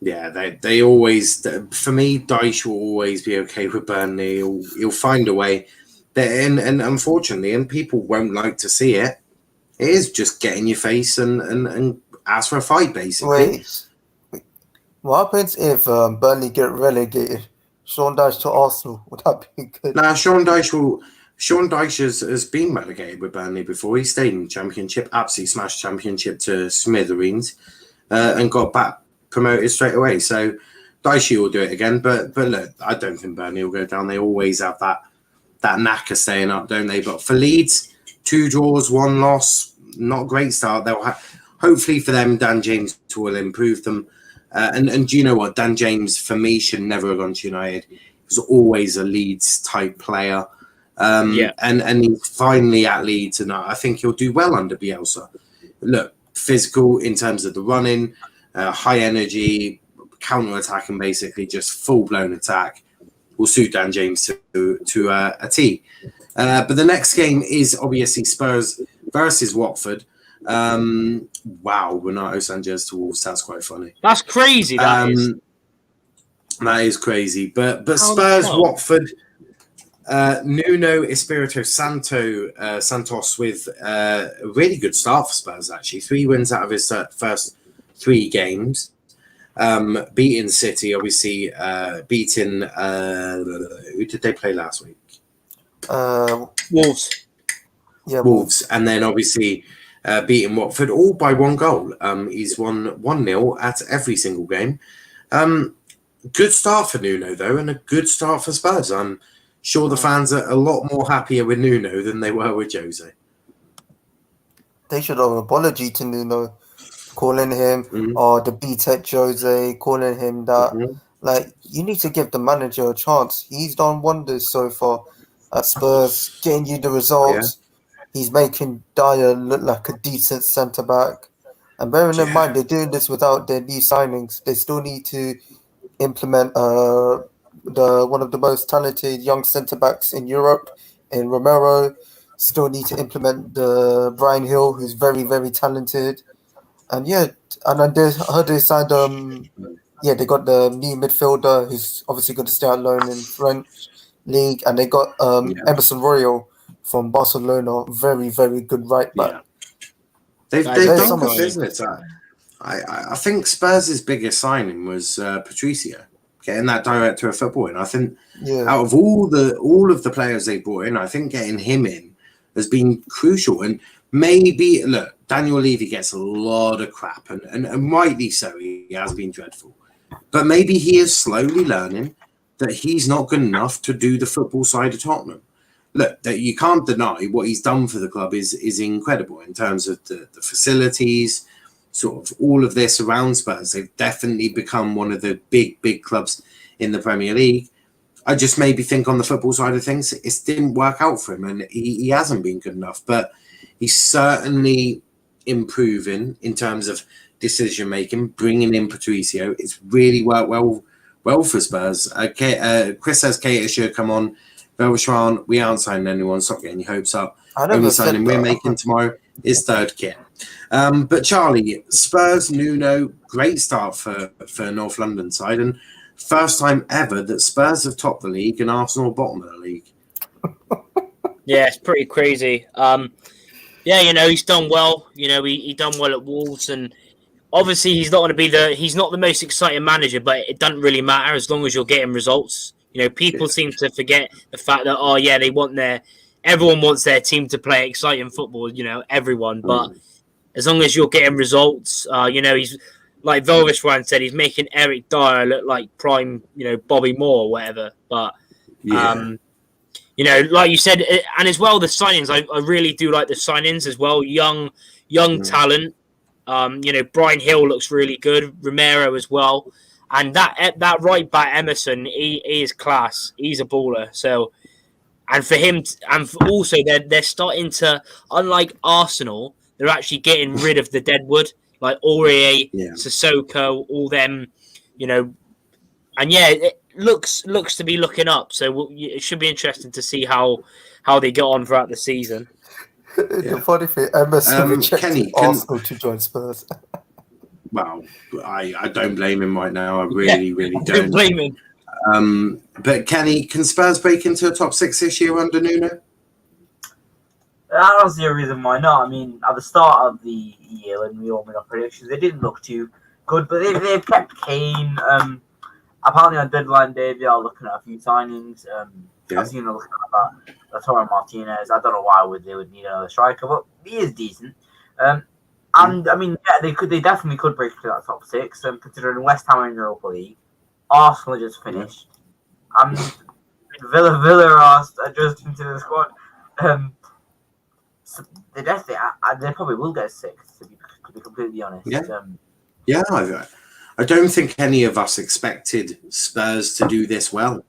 S2: Yeah, they always, for me, Dyche will always be okay with Burnley. He'll find a way. And unfortunately, and people won't like to see it, it is just get in your face and ask for a fight, basically.
S6: Wait. What happens if Burnley get relegated? Sean Dyche to Arsenal? Would that be good?
S2: Nah, Sean Dyche has been relegated with Burnley before. He stayed in the Championship, absolutely smashed Championship to smithereens, and got back promoted straight away. So Dyche will do it again. But look, I don't think Burnley will go down. They always have that knack of staying up, don't they? But for Leeds, 2 draws, 1 loss, not a great start. They'll hopefully for them, Dan James will improve them. And do you know what? Dan James, for me, should never have gone to United. He was always a Leeds type player. And he's finally at Leeds, and I think he'll do well under Bielsa. Look, physical in terms of the running, high energy, counter-attacking, basically just full-blown attack will suit Dan James to a T. But the next game is obviously Spurs versus Watford. Wow, Renato Sanchez to Wolves, that's quite funny.
S5: That's crazy, that is.
S2: That is crazy. But Spurs, Watford... Nuno Espirito Santos with a really good start for Spurs, actually. 3 wins out of his first 3 games. Beating City, obviously, beating... who did they play last week?
S5: Wolves.
S6: Yeah,
S2: Wolves. And then, obviously, beating Watford, all by 1 goal. He's won 1-0 at every single game. Good start for Nuno, though, and a good start for Spurs. I'm sure the fans are a lot more happier with Nuno than they were with Jose.
S6: They should owe an apology to Nuno, calling him the B-Tech Jose, calling him that. Like, you need to give the manager a chance. He's done wonders so far at Spurs, getting you the results. He's making Dyer look like a decent centre-back. And bearing in mind, they're doing this without their new signings. They still need to implement one of the most talented young centre-backs in Europe, in Romero. Still need to implement the Brian Hill, who's very, very talented. And I heard they signed they got the new midfielder who's obviously going to stay on loan in French league, and they got Emerson Royal from Barcelona, very, very good right back.
S2: They've done good business. I think Spurs' biggest signing was Patricio, getting that director of football in. I think out of all of the players they brought in, I think getting him in has been crucial. And maybe, look, Daniel Levy gets a lot of crap, and rightly so. He has been dreadful. But maybe he is slowly learning that he's not good enough to do the football side of Tottenham. Look, that you can't deny what he's done for the club is incredible in terms of the facilities, sort of all of this around Spurs. They've definitely become one of the big clubs in the Premier League. I just maybe think on the football side of things, it didn't work out for him, and he hasn't been good enough. But he's certainly improving in terms of decision making. Bringing in Patricio, it's really worked well for Spurs. Chris says Keita should come on. Belshran, we aren't signing anyone. Stop getting your hopes up. Only signing we're making tomorrow is 3rd kit. But Charlie, Spurs, Nuno, great start for North London side, and first time ever that Spurs have topped the league and Arsenal bottom of the league.
S5: Yeah, it's pretty crazy. He's done well. He done well at Wolves, and obviously he's not the most exciting manager, but it doesn't really matter as long as you're getting results. People seem to forget the fact that everyone wants their team to play exciting football. Everyone, but as long as you're getting results, he's like Velviswan said, he's making Eric Dyer look like prime, Bobby Moore or whatever. But like you said, and as well the signings, I really do like the signings as well. Young talent. Brian Hill looks really good. Romero as well. And that right back Emerson, he is class. He's a baller. So, and for him, also they're starting to, unlike Arsenal, they're actually getting rid of the deadwood, like Aurier, Sissoko, all them, and it looks to be looking up. So it should be interesting to see how they get on throughout the season.
S6: The funny thing, Emerson rejected Arsenal to join Spurs.
S2: Well, I don't blame him right now. I really don't
S5: blame him.
S2: But Kenny, can Spurs break into a top 6 this year under Nuno?
S7: I don't see a reason why not. I mean, at the start of the year when we all made our predictions, they didn't look too good, but they've kept Kane. Apparently on deadline day, they are looking at a few signings. I've seen them looking at Lautaro Martinez. I don't know why they would need another striker, but he is decent. And I mean, they definitely could break into that top 6. Considering West Ham are in Europa League, Arsenal just finished, and Villa are adjusting to the squad. So they probably will get 6th, to be completely honest.
S2: I don't think any of us expected Spurs to do this well.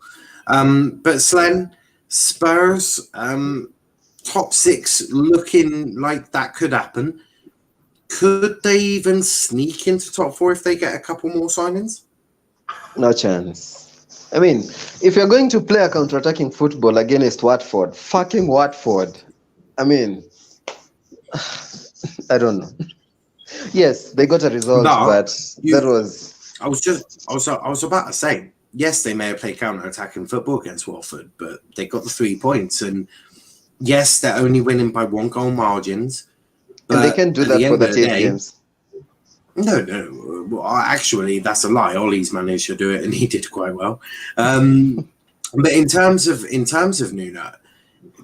S2: But Slen, Spurs, top 6 looking like that could happen. Could they even sneak into top 4 if they get a couple more signings?
S8: No chance. I mean, if you're going to play a counter-attacking football against Watford, fucking Watford, I mean, I don't know. Yes, they got a result, but that was.
S2: I was about to say yes, they may have played counter-attacking football against Watford, but they got the 3 points. And yes, they're only winning by 1 goal margins.
S8: And they can do that for 38 games.
S2: No. Well, actually, that's a lie. Ollie's managed to do it, and he did quite well. But in terms of Nuno,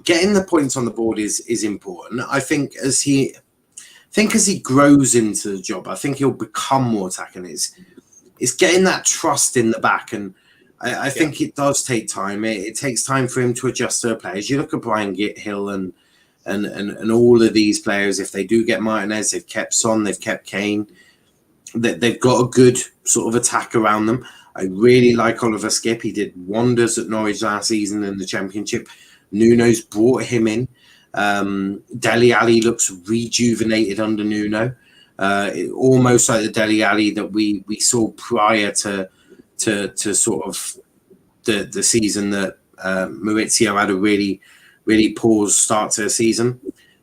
S2: getting the points on the board is important. I think as he grows into the job, I think he'll become more attacking. It's getting that trust in the back, and I think it does take time. It takes time for him to adjust to the players. You look at Brian Hill and all of these players. If they do get Martinez, they've kept Son, they've kept Kane. They've got a good sort of attack around them. I really like Oliver Skipp. He did wonders at Norwich last season in the Championship. Nuno's brought him in. Dele Alli looks rejuvenated under Nuno. Almost like the Dele Alli that we saw prior to sort of the season that Maurizio had a really, really poor start to the season.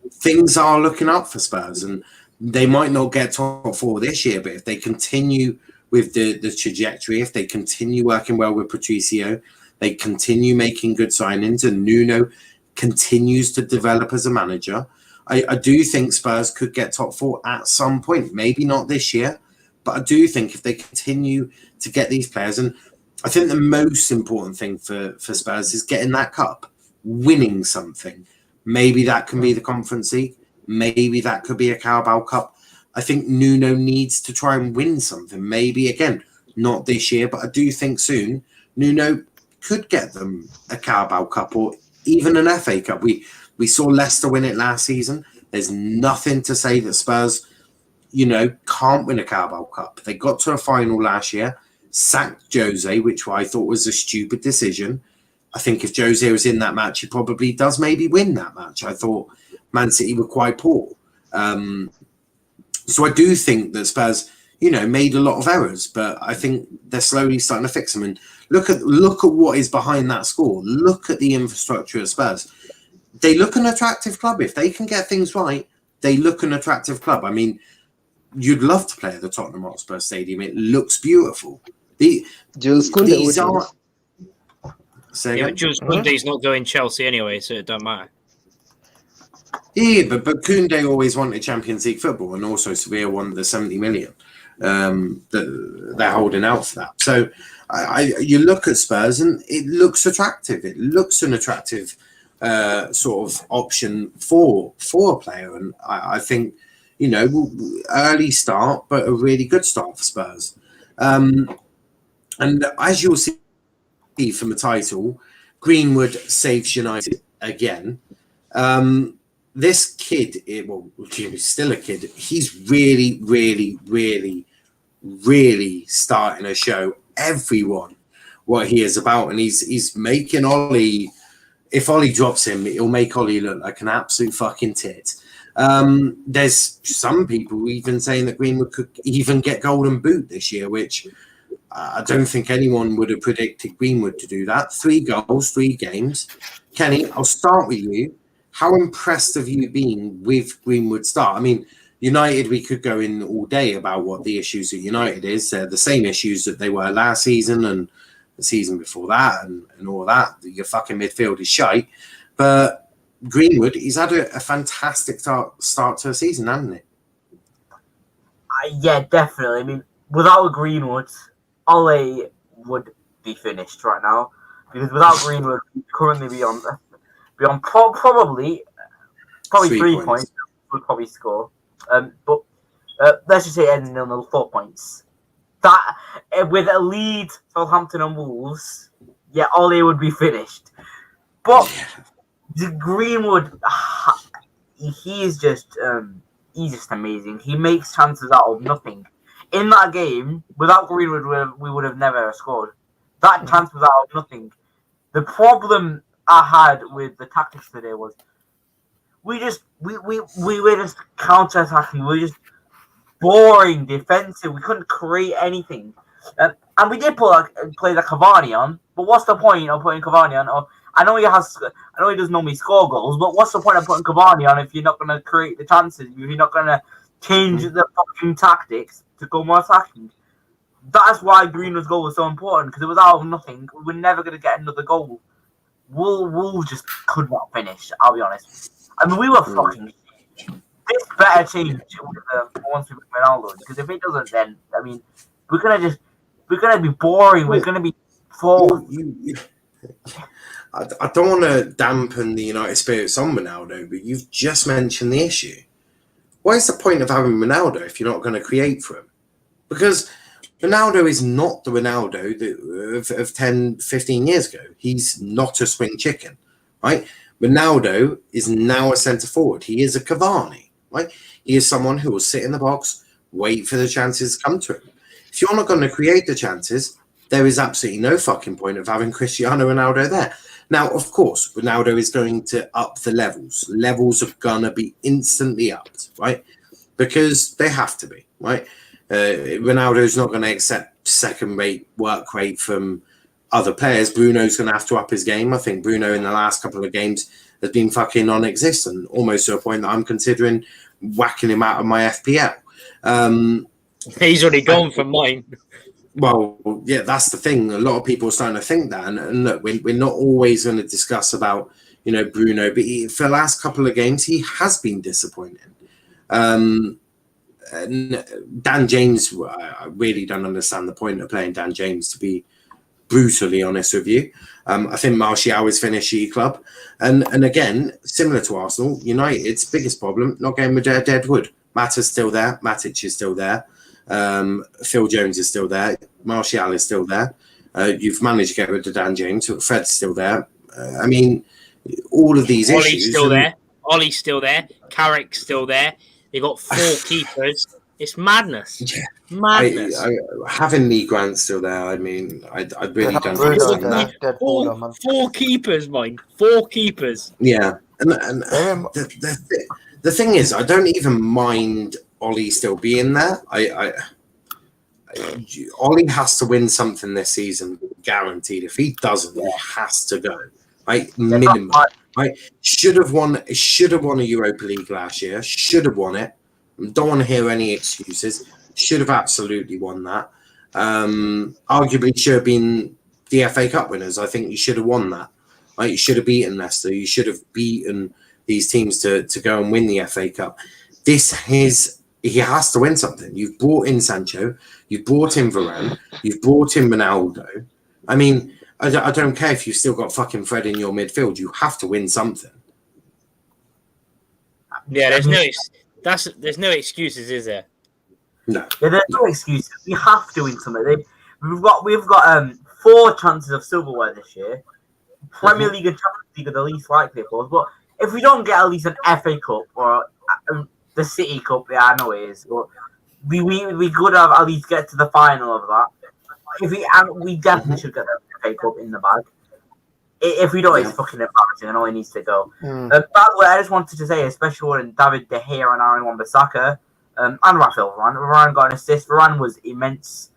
S2: Things are looking up for Spurs, and they might not get top 4 this year, but if they continue with the trajectory, if they continue working well with Patricio, they continue making good signings, and Nuno continues to develop as a manager, I do think Spurs could get top 4 at some point. Maybe not this year, but I do think if they continue to get these players, and I think the most important thing for Spurs is getting that cup, winning something. Maybe that can be the Conference League. Maybe that could be a Carabao Cup. I think Nuno needs to try and win something. Maybe, again, not this year, but I do think soon Nuno could get them a Carabao Cup or even an FA Cup. We saw Leicester win it last season. There's nothing to say that Spurs, can't win a Carabao Cup. They got to a final last year, sacked Jose, which I thought was a stupid decision. I think if Jose was in that match, he probably does maybe win that match. I thought Man City were quite poor. So I do think that Spurs, made a lot of errors, but I think they're slowly starting to fix them. And look at what is behind that score. Look at the infrastructure of Spurs. They look an attractive club. If they can get things right, they look an attractive club. I mean, you'd love to play at the Tottenham Hotspur Stadium. It looks beautiful.
S8: Jules
S5: Koundé's not going Chelsea anyway, so it don't matter.
S2: Yeah, but Koundé always wanted Champions League football, and also Sevilla wanted the 70 million that they're holding out for that. So you look at Spurs, and it looks attractive. It looks an attractive sort of option for a player, and I think early start, but a really good start for Spurs. And as you'll see from the title, Greenwood saves United again. This kid, he's still a kid. He's really, really, really, really starting to show everyone what he is about, and he's making Ollie. If Ollie drops him, it'll make Ollie look like an absolute fucking tit. There's some people even saying that Greenwood could even get Golden Boot this year, which I don't think anyone would have predicted Greenwood to do that. 3 goals, 3 games. Kenny, I'll start with you. How impressed have you been with Greenwood's start? I mean, United, we could go in all day about what the issues at United is. They're the same issues that they were last season and the season before that and all that. Your fucking midfield is shite. But Greenwood, he's had a fantastic start to the season, hasn't he?
S7: Yeah, definitely. I mean, without Greenwood, Ole would be finished right now. Because without Greenwood, we'd currently be on probably 3 points. Would probably score. But let's just say ending on 4 points. That with a lead, Southampton and Wolves, Ole would be finished. But Greenwood, he's just amazing. He makes chances out of nothing. In that game, without Greenwood, we would have never scored. That chance was out of nothing. The problem I had with the tactics today was we were just counter-attacking. We were just boring defensive. We couldn't create anything. And we did play the Cavani on, but what's the point of putting Cavani on? I know he doesn't normally score goals, but what's the point of putting Cavani on if you're not going to create the chances? If you're not going to change the fucking tactics to go more attacking? That's why Greenwood's goal was so important, because it was out of nothing. We were never going to get another goal. Wolves just could not finish, I'll be honest. I mean, we were fucking shit. This better change once we bring Ronaldo, because if it doesn't, then, I mean, we're going to be boring. We're going to be fourth.
S2: I don't want to dampen the United spirits on Ronaldo, but you've just mentioned the issue. What is the point of having Ronaldo if you're not going to create for him? Because Ronaldo is not the Ronaldo of 10, 15 years ago. He's not a spring chicken, right? Ronaldo is now a centre forward. He is a Cavani, right? He is someone who will sit in the box, wait for the chances to come to him. If you're not going to create the chances, there is absolutely no fucking point of having Cristiano Ronaldo there. Now, of course, Ronaldo is going to up the levels. Levels are going to be instantly upped, right? Because they have to be, right? Ronaldo's not going to accept second-rate work rate from other players. Bruno's going to have to up his game. I think Bruno in the last couple of games has been fucking non-existent, almost to a point that I'm considering whacking him out of my FPL.
S5: He's already gone from mine.
S2: Well, yeah, that's the thing. A lot of people are starting to think that, and look, we're not always going to discuss about Bruno, but for the last couple of games he has been disappointing. And Dan James, I really don't understand the point of playing Dan James, to be brutally honest with you. I think Martial is finished club, and again, similar to Arsenal, United's biggest problem not getting with dead wood. Mata's still there, Matic is still there. Phil Jones is still there. Martial is still there. You've managed to get rid of Dan James. Fred's still there. I mean, all of these
S5: Ollie's
S2: issues.
S5: Still there. Ollie's still there. Carrick's still there. They got 4 keepers. It's madness.
S2: Yeah.
S5: Madness.
S2: Having Lee Grant still there, I mean, I really don't understand that.
S5: 4 keepers, mine. 4 keepers.
S2: Yeah. And the thing is, I don't even mind Ollie still being there. Ollie has to win something this season, guaranteed. If he doesn't, he has to go. Right, minimum. Right, should have won a Europa League last year. Should have won it. Don't want to hear any excuses. Should have absolutely won that. Arguably should have been the FA Cup winners. I think you should have won that. Right, you should have beaten Leicester. You should have beaten these teams to go and win the FA Cup. He has to win something. You've brought in Sancho. You've brought in Varane. You've brought in Ronaldo. I mean, I don't care if you've still got fucking Fred in your midfield. You have to win something.
S5: Yeah, there's no excuses, is there?
S2: No.
S7: Yeah, there's no excuses. We have to win something. We've got 4 chances of silverware this year. Premier League and Champions League are the least likely, of course. But if we don't get at least an FA Cup or the City Cup, yeah, I know it is. But we could have at least get to the final of that. We definitely should get the FA Cup in the bag. If we don't, it's fucking embarrassing, and all he needs to go. By the way, I just wanted to say a special word in David De Gea and Aaron Wan-Bissaka, and Rafael Varane. Varane got an assist. Varane was immense.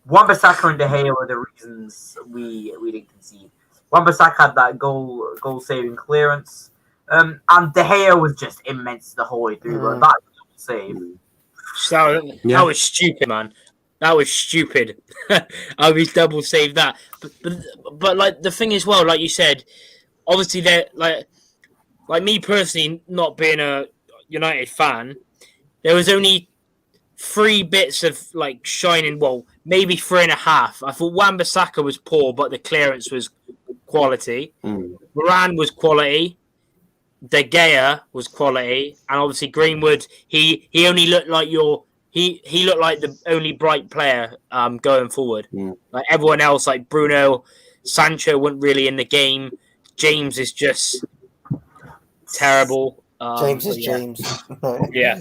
S7: Wan-Bissaka and De Gea were the reasons we didn't concede. Wan-Bissaka had that goal-saving clearance. And De Gea was just immense the whole way through. But that save.
S5: That was stupid, man. That was stupid. I was double saved that. But like the thing is, well, like you said, obviously they're like me personally, not being a United fan, there was only 3 bits of like shining. Well, maybe 3.5. I thought Wan-Bissaka was poor, but the clearance was quality. Varane was quality. De Gea was quality, and obviously Greenwood. He only looked like he looked like the only bright player going forward. Like everyone else, like Bruno, Sancho, weren't really in the game. James is just terrible.
S6: James is James.
S5: Yeah.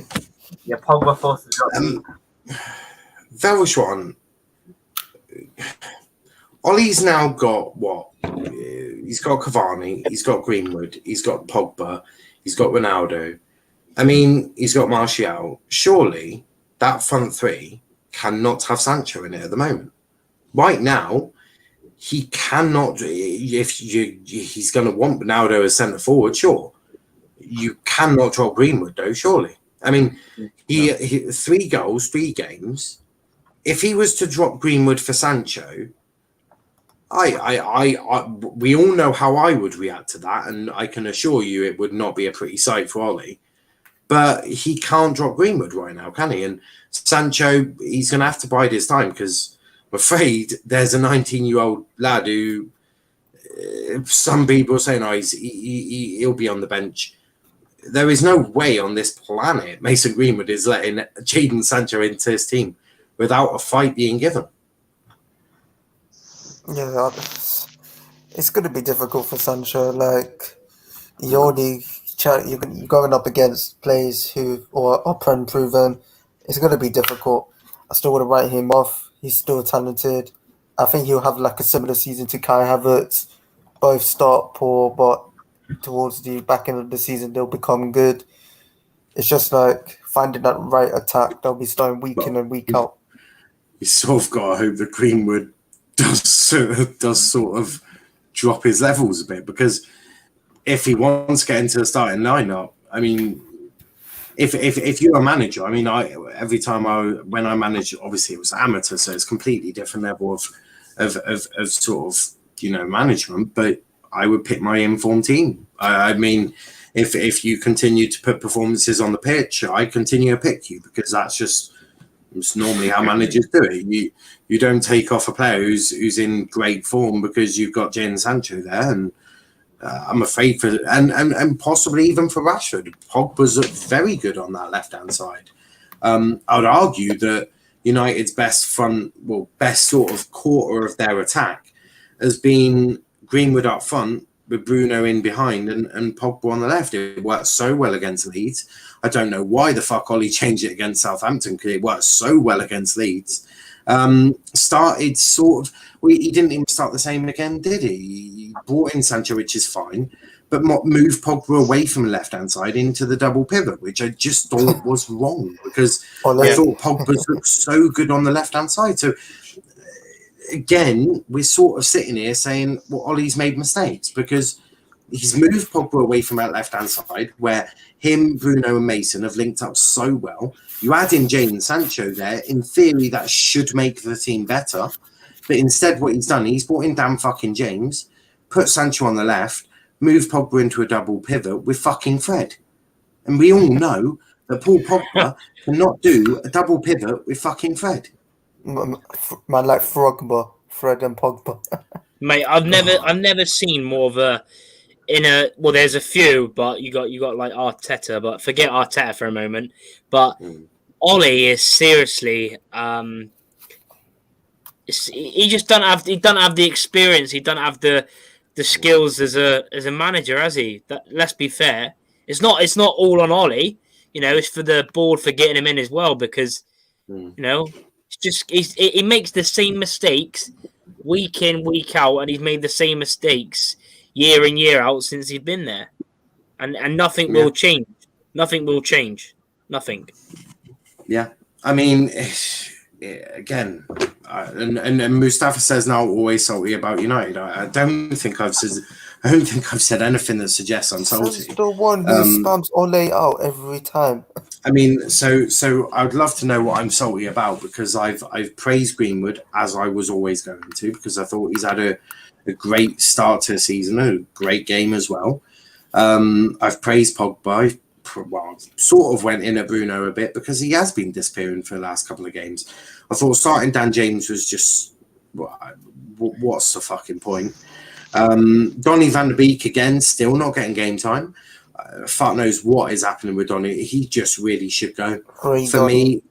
S7: Pogba forced to drop.
S2: That was one. Ollie's now got what? He's got Cavani, he's got Greenwood, he's got Pogba, he's got Ronaldo. I mean, he's got Martial. Surely that front 3 cannot have Sancho in it at the moment. Right now, he cannot. If he's going to want Ronaldo as centre forward, sure. You cannot drop Greenwood though, surely. I mean, he 3 goals, 3 games. if he was to drop Greenwood for Sancho, we all know how I would react to that, and I can assure you it would not be a pretty sight for Ollie. But he can't drop Greenwood right now, can he? And Sancho, he's going to have to bide his time, because I'm afraid there's a 19-year-old lad who some people are saying, he'll be on the bench. There is no way on this planet Mason Greenwood is letting Jadon Sancho into his team without a fight being given.
S6: Yeah, it's going to be difficult for Sancho. Like, you're going up against players who are unproven. It's going to be difficult. I still want to write him off. He's still talented. I think he'll have like a similar season to Kai Havertz. Both start poor, but towards the back end of the season, they'll become good. It's just like finding that right attack. They'll be starting week in and week out.
S2: You sort of got to hope that Greenwood does sort of drop his levels a bit, because if he wants to get into the starting lineup, I mean, if you're a manager, I mean, every time when I managed, obviously it was amateur, so it's completely different level of sort of, management, but I would pick my informed team. I mean, if you continue to put performances on the pitch, I continue to pick you, because that's normally how managers do it. You don't take off a player who's in great form because you've got Jadon Sancho there, and I'm afraid and possibly even for Rashford, Pogba's very good on that left-hand side. I would argue that United's best sort of quarter of their attack has been Greenwood up front with Bruno in behind and Pogba on the left. It worked so well against Leeds. I don't know why the fuck Ollie changed it against Southampton, because it worked so well against Leeds. Started sort of... he didn't even start the same again, did he? He brought in Sancho, which is fine, but moved Pogba away from the left-hand side into the double pivot, which I just thought was wrong, because I thought Pogba looked so good on the left-hand side. So, again, we're sort of sitting here saying, well, Ollie's made mistakes, because he's moved Pogba away from that left-hand side where him, Bruno and Mason have linked up so well. You add in Jadon Sancho there, in theory that should make the team better, but instead what he's done, he's brought in Dan fucking James, put Sancho on the left, moved Pogba into a double pivot with fucking Fred. And we all know that Paul Pogba cannot do a double pivot with fucking Fred.
S6: Man like Frogba, Fred and Pogba.
S5: Mate, I've never seen more of a there's a few, but you got like Arteta, but forget Arteta for a moment. But Ollie is seriously he just don't have the experience, he don't have the skills as a manager, has he? Let's be fair. It's not all on Ollie, it's for the board for getting him in as well, because it's just he makes the same mistakes week in, week out, and he's made the same mistakes year in, year out since he's been there. And nothing will change. Nothing will change. Nothing. Yeah.
S2: I mean, again, and Mustafa says now always salty about United. I don't think I've said anything that suggests I'm salty.
S6: He's the one who spams Ole out every time.
S2: I mean, so I'd love to know what I'm salty about, because I've praised Greenwood, as I was always going to, because I thought he's had a great start to the season, a great game as well. I've praised Pogba. Well, sort of went in at Bruno a bit, because he has been disappearing for the last couple of games. I thought starting Dan James was just, what's the fucking point? Donny van der Beek, again, still not getting game time. Fuck knows what is happening with Donny. He just really should go. For me,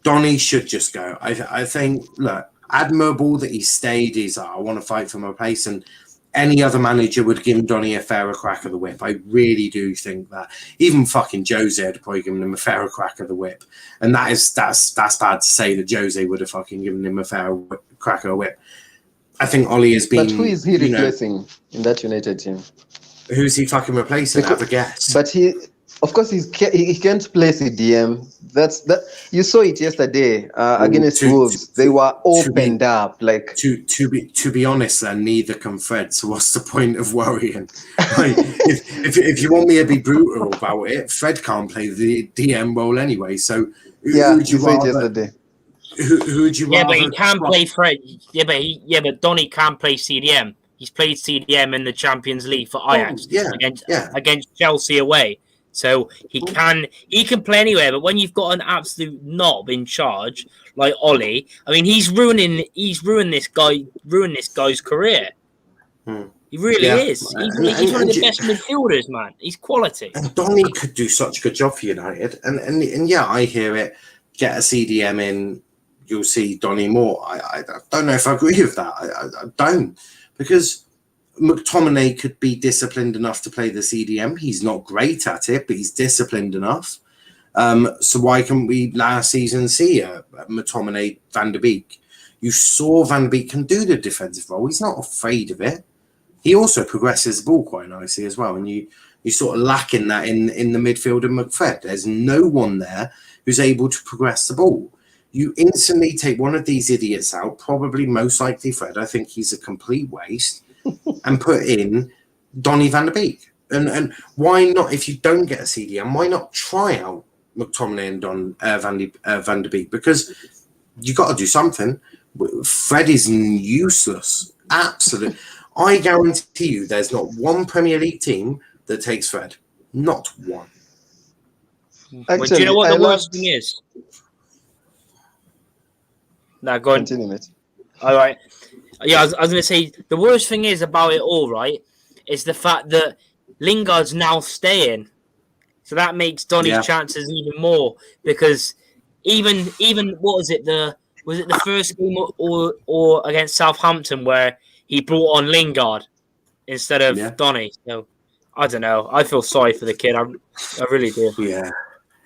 S2: Donny should just go. I think, look, admirable that he stayed. He's I want to fight for my place, and any other manager would give Donny a fairer crack of the whip. I really do think that. Even fucking Jose had probably given him a fairer crack of the whip, and that's bad to say that Jose would have fucking given him a fairer crack of the whip. I think Ollie has been.
S8: But who is he replacing in that United team?
S2: Who's he fucking replacing? Have a guess.
S8: But he can't play CDM. That's that. You saw it yesterday against Wolves. They were opened up. Like
S2: to be honest, then neither can Fred. So what's the point of worrying? Like, if you want me to be brutal about it, Fred can't play the DM role anyway. So
S8: you saw it yesterday.
S2: who would you
S5: Yeah,
S2: rather?
S5: but he can play Fred. Yeah, but Donny can play CDM. He's played CDM in the Champions League for Ajax against Chelsea away. So he can play anywhere. But when you've got an absolute knob in charge like Ollie, I mean, he's ruined this guy's career. He really is. He's one of the best midfielders, man. He's quality.
S2: And Donny could do such a good job for United. And yeah, I hear it. Get a CDM in, you'll see Donny more. I don't know if I agree with that. I don't. Because McTominay could be disciplined enough to play the CDM. He's not great at it, but he's disciplined enough. So why can't we last season see McTominay, Van der Beek? You saw Van der Beek can do the defensive role. He's not afraid of it. He also progresses the ball quite nicely as well. And you sort of lack in that in the midfield of McFred. There's no one there who's able to progress the ball. You instantly take one of these idiots out, probably most likely Fred. I think he's a complete waste, and put in Donny van der Beek. And why not, if you don't get a CDM, why not try out McTominay and Van der Beek? Because you got to do something. Fred is useless. Absolutely. I guarantee you there's not one Premier League team that takes Fred. Not one.
S8: Actually,
S5: do you know what the worst thing is? No, go on.
S8: Continue, mate.
S5: All right. Yeah, I was going to say, the worst thing is about it all, right, is the fact that Lingard's now staying. So that makes Donny's chances even more, because even what was it the first game or against Southampton where he brought on Lingard instead of Donny? So I don't know. I feel sorry for the kid. I really do.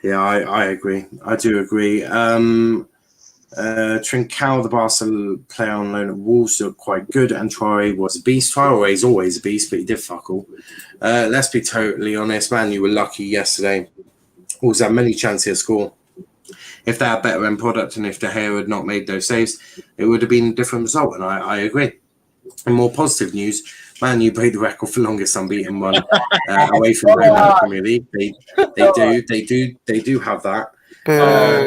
S2: Yeah, I agree. I do agree. Trincao, the Barca player on loan at Wolves, looked quite good, and Traore was a beast. Traore is always a beast, but he did fuck all. Let's be totally honest, man. You were lucky yesterday. Wolves had many chances to score. If they had better end product and if De Gea had not made those saves, it would have been a different result, and I agree. In more positive news, Man U break the record for longest unbeaten run away from home in the Premier League. They do have that.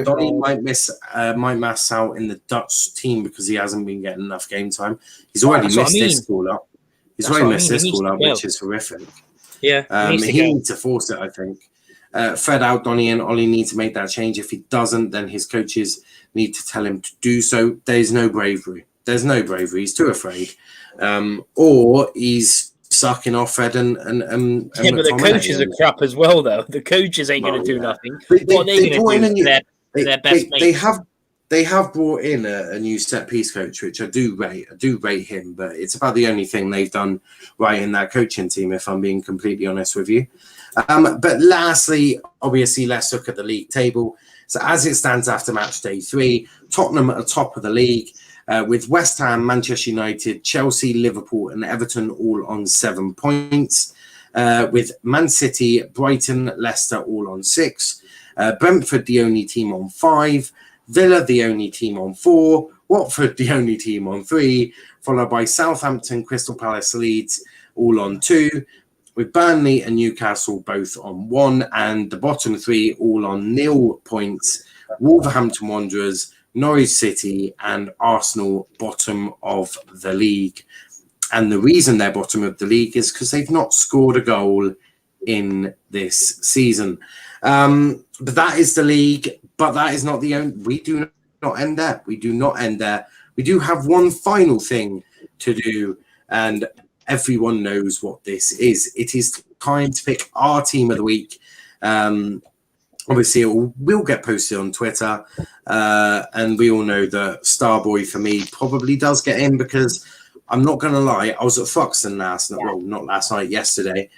S2: Donny might miss out in the Dutch team because he hasn't been getting enough game time. He's already missed this call up. He's already missed this call up, which is horrific.
S5: Yeah,
S2: he needs to force it, I think. Fred out, Donny and Ollie need to make that change. If he doesn't, then his coaches need to tell him to do so. There's no bravery. He's too afraid. Or he's sucking off Fred and but
S5: the coaches are crap as well, though. The coaches ain't going to do nothing. What are they going to do for their best mates?
S2: They have brought in a new set piece coach, which I do rate. I do rate him, but it's about the only thing they've done right in that coaching team, if I'm being completely honest with you. But lastly, obviously, let's look at the league table. So as it stands after match day 3, Tottenham at the top of the league, with West Ham, Manchester United, Chelsea, Liverpool and Everton all on 7 points, with Man City, Brighton, Leicester all on 6, Brentford the only team on 5, Villa the only team on 4, Watford the only team on 3, followed by Southampton, Crystal Palace, Leeds all on 2, with Burnley and Newcastle both on 1, and the bottom 3 all on 0 points, Wolverhampton Wanderers, Norwich City and Arsenal bottom of the league. And the reason they're bottom of the league is because they've not scored a goal in this season. But that is the league, but that is not the only. We do not end there. We do have one final thing to do, and everyone knows what this is. It is time to pick our team of the week. Obviously, it will get posted on Twitter, and we all know that Starboy for me probably does get in, because I'm not going to lie, I was at Foxton yesterday,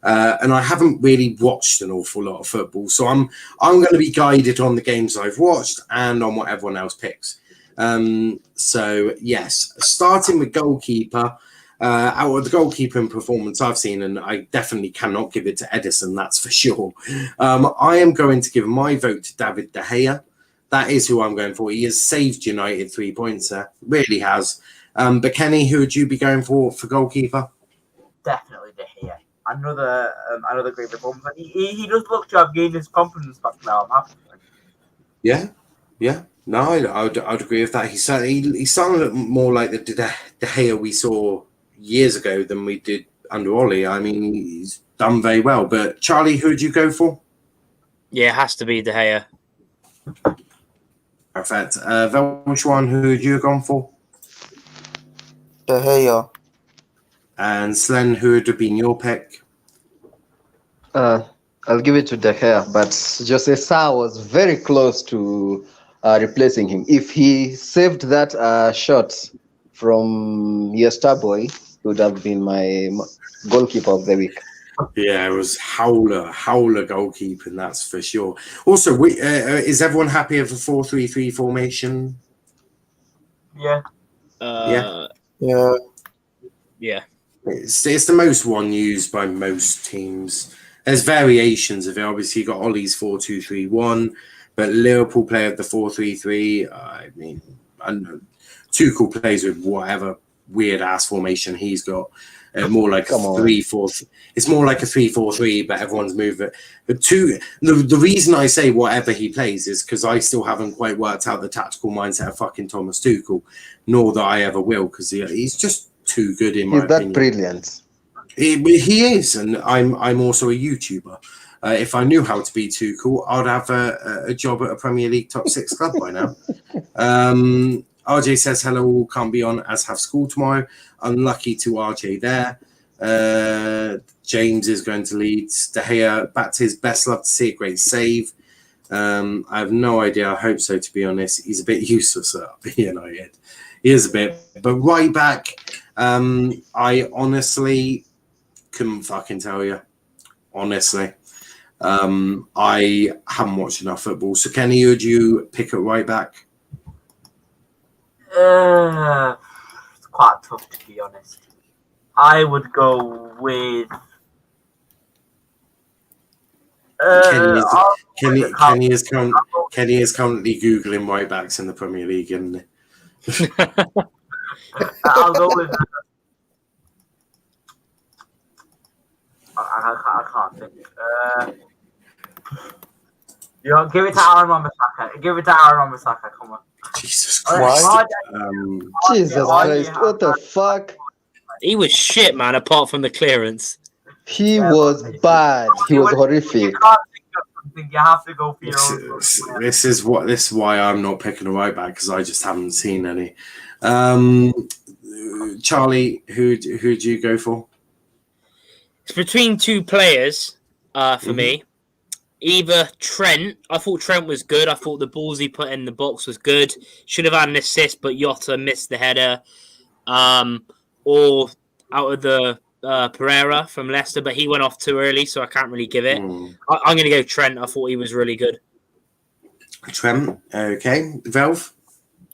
S2: and I haven't really watched an awful lot of football, so I'm going to be guided on the games I've watched and on what everyone else picks. So yes, starting with goalkeeper. Out of the goalkeeping performance I've seen, and I definitely cannot give it to Edison, that's for sure. I am going to give my vote to David De Gea. That is who I'm going for. He has saved United 3 points there, really has. But Kenny, who would you be going for goalkeeper?
S7: Definitely De Gea. Another great performance. He does look to have gained his confidence back now. I'm happy.
S2: Yeah. Yeah, no, I'd agree with that. He's starting to look more like the De Gea we saw years ago than we did under Ollie. I mean, he's done very well. But Charlie, who would you go for?
S5: Yeah, it has to be De Gea.
S2: Perfect. Velshwan, who would you have gone for?
S6: De Gea.
S2: And Slen, who would have been your pick?
S8: I'll give it to De Gea, but Jose Sa was very close to replacing him. If he saved that shot from Starboy, he would have been my goalkeeper of the week.
S2: Yeah, it was howler goalkeeping, that's for sure. Also, is everyone happy with the 4-3-3 formation?
S7: Yeah.
S6: Yeah.
S2: It's the most one used by most teams. There's variations of it. Obviously, you got Ollie's 4-2-3-1, but Liverpool play with the 4-3-3. I mean, Tuchel plays with whatever weird ass formation he's got. More like a 3-4. It's more like a 3-4-3, but everyone's moving. But the reason I say whatever he plays is because I still haven't quite worked out the tactical mindset of fucking Thomas Tuchel, nor that I ever will, because he's just too good in my opinion.
S8: He's that brilliant.
S2: He is, and I'm also a YouTuber. If I knew how to be Tuchel, I'd have a job at a Premier League top 6 club by now. RJ says hello, can't be on as have school tomorrow. Unlucky to RJ there. James is going to Leeds. De Gea back to his best. Love to see a great save. I have no idea. I hope so, to be honest. He's a bit useless at United. He is a bit. But right back, I honestly couldn't fucking tell you. Honestly. I haven't watched enough football. So, Kenny, would you pick at right back?
S7: It's quite tough, to be honest. I would go with.
S2: Kenny is currently Googling right backs in the Premier League, isn't he?
S7: I'll go with. I can't think. Give it to Aaron Wan-Bissaka. Come on.
S2: Jesus Christ.
S8: Jesus Christ. What the fuck?
S5: He was shit, man, apart from the clearance.
S8: He was bad. He was horrific.
S7: You can't think of something. You have to go for your own.
S2: This is why I'm not picking a right back, because I just haven't seen any. Charlie, who'd you go for?
S5: It's between two players for me. Either Trent. I thought Trent was good. I thought the balls he put in the box was good. Should have had an assist, but Jota missed the header. Or out of the Pereira from Leicester, but he went off too early, so I can't really give it. I'm going to go Trent. I thought he was really good.
S2: Trent, okay. Velv?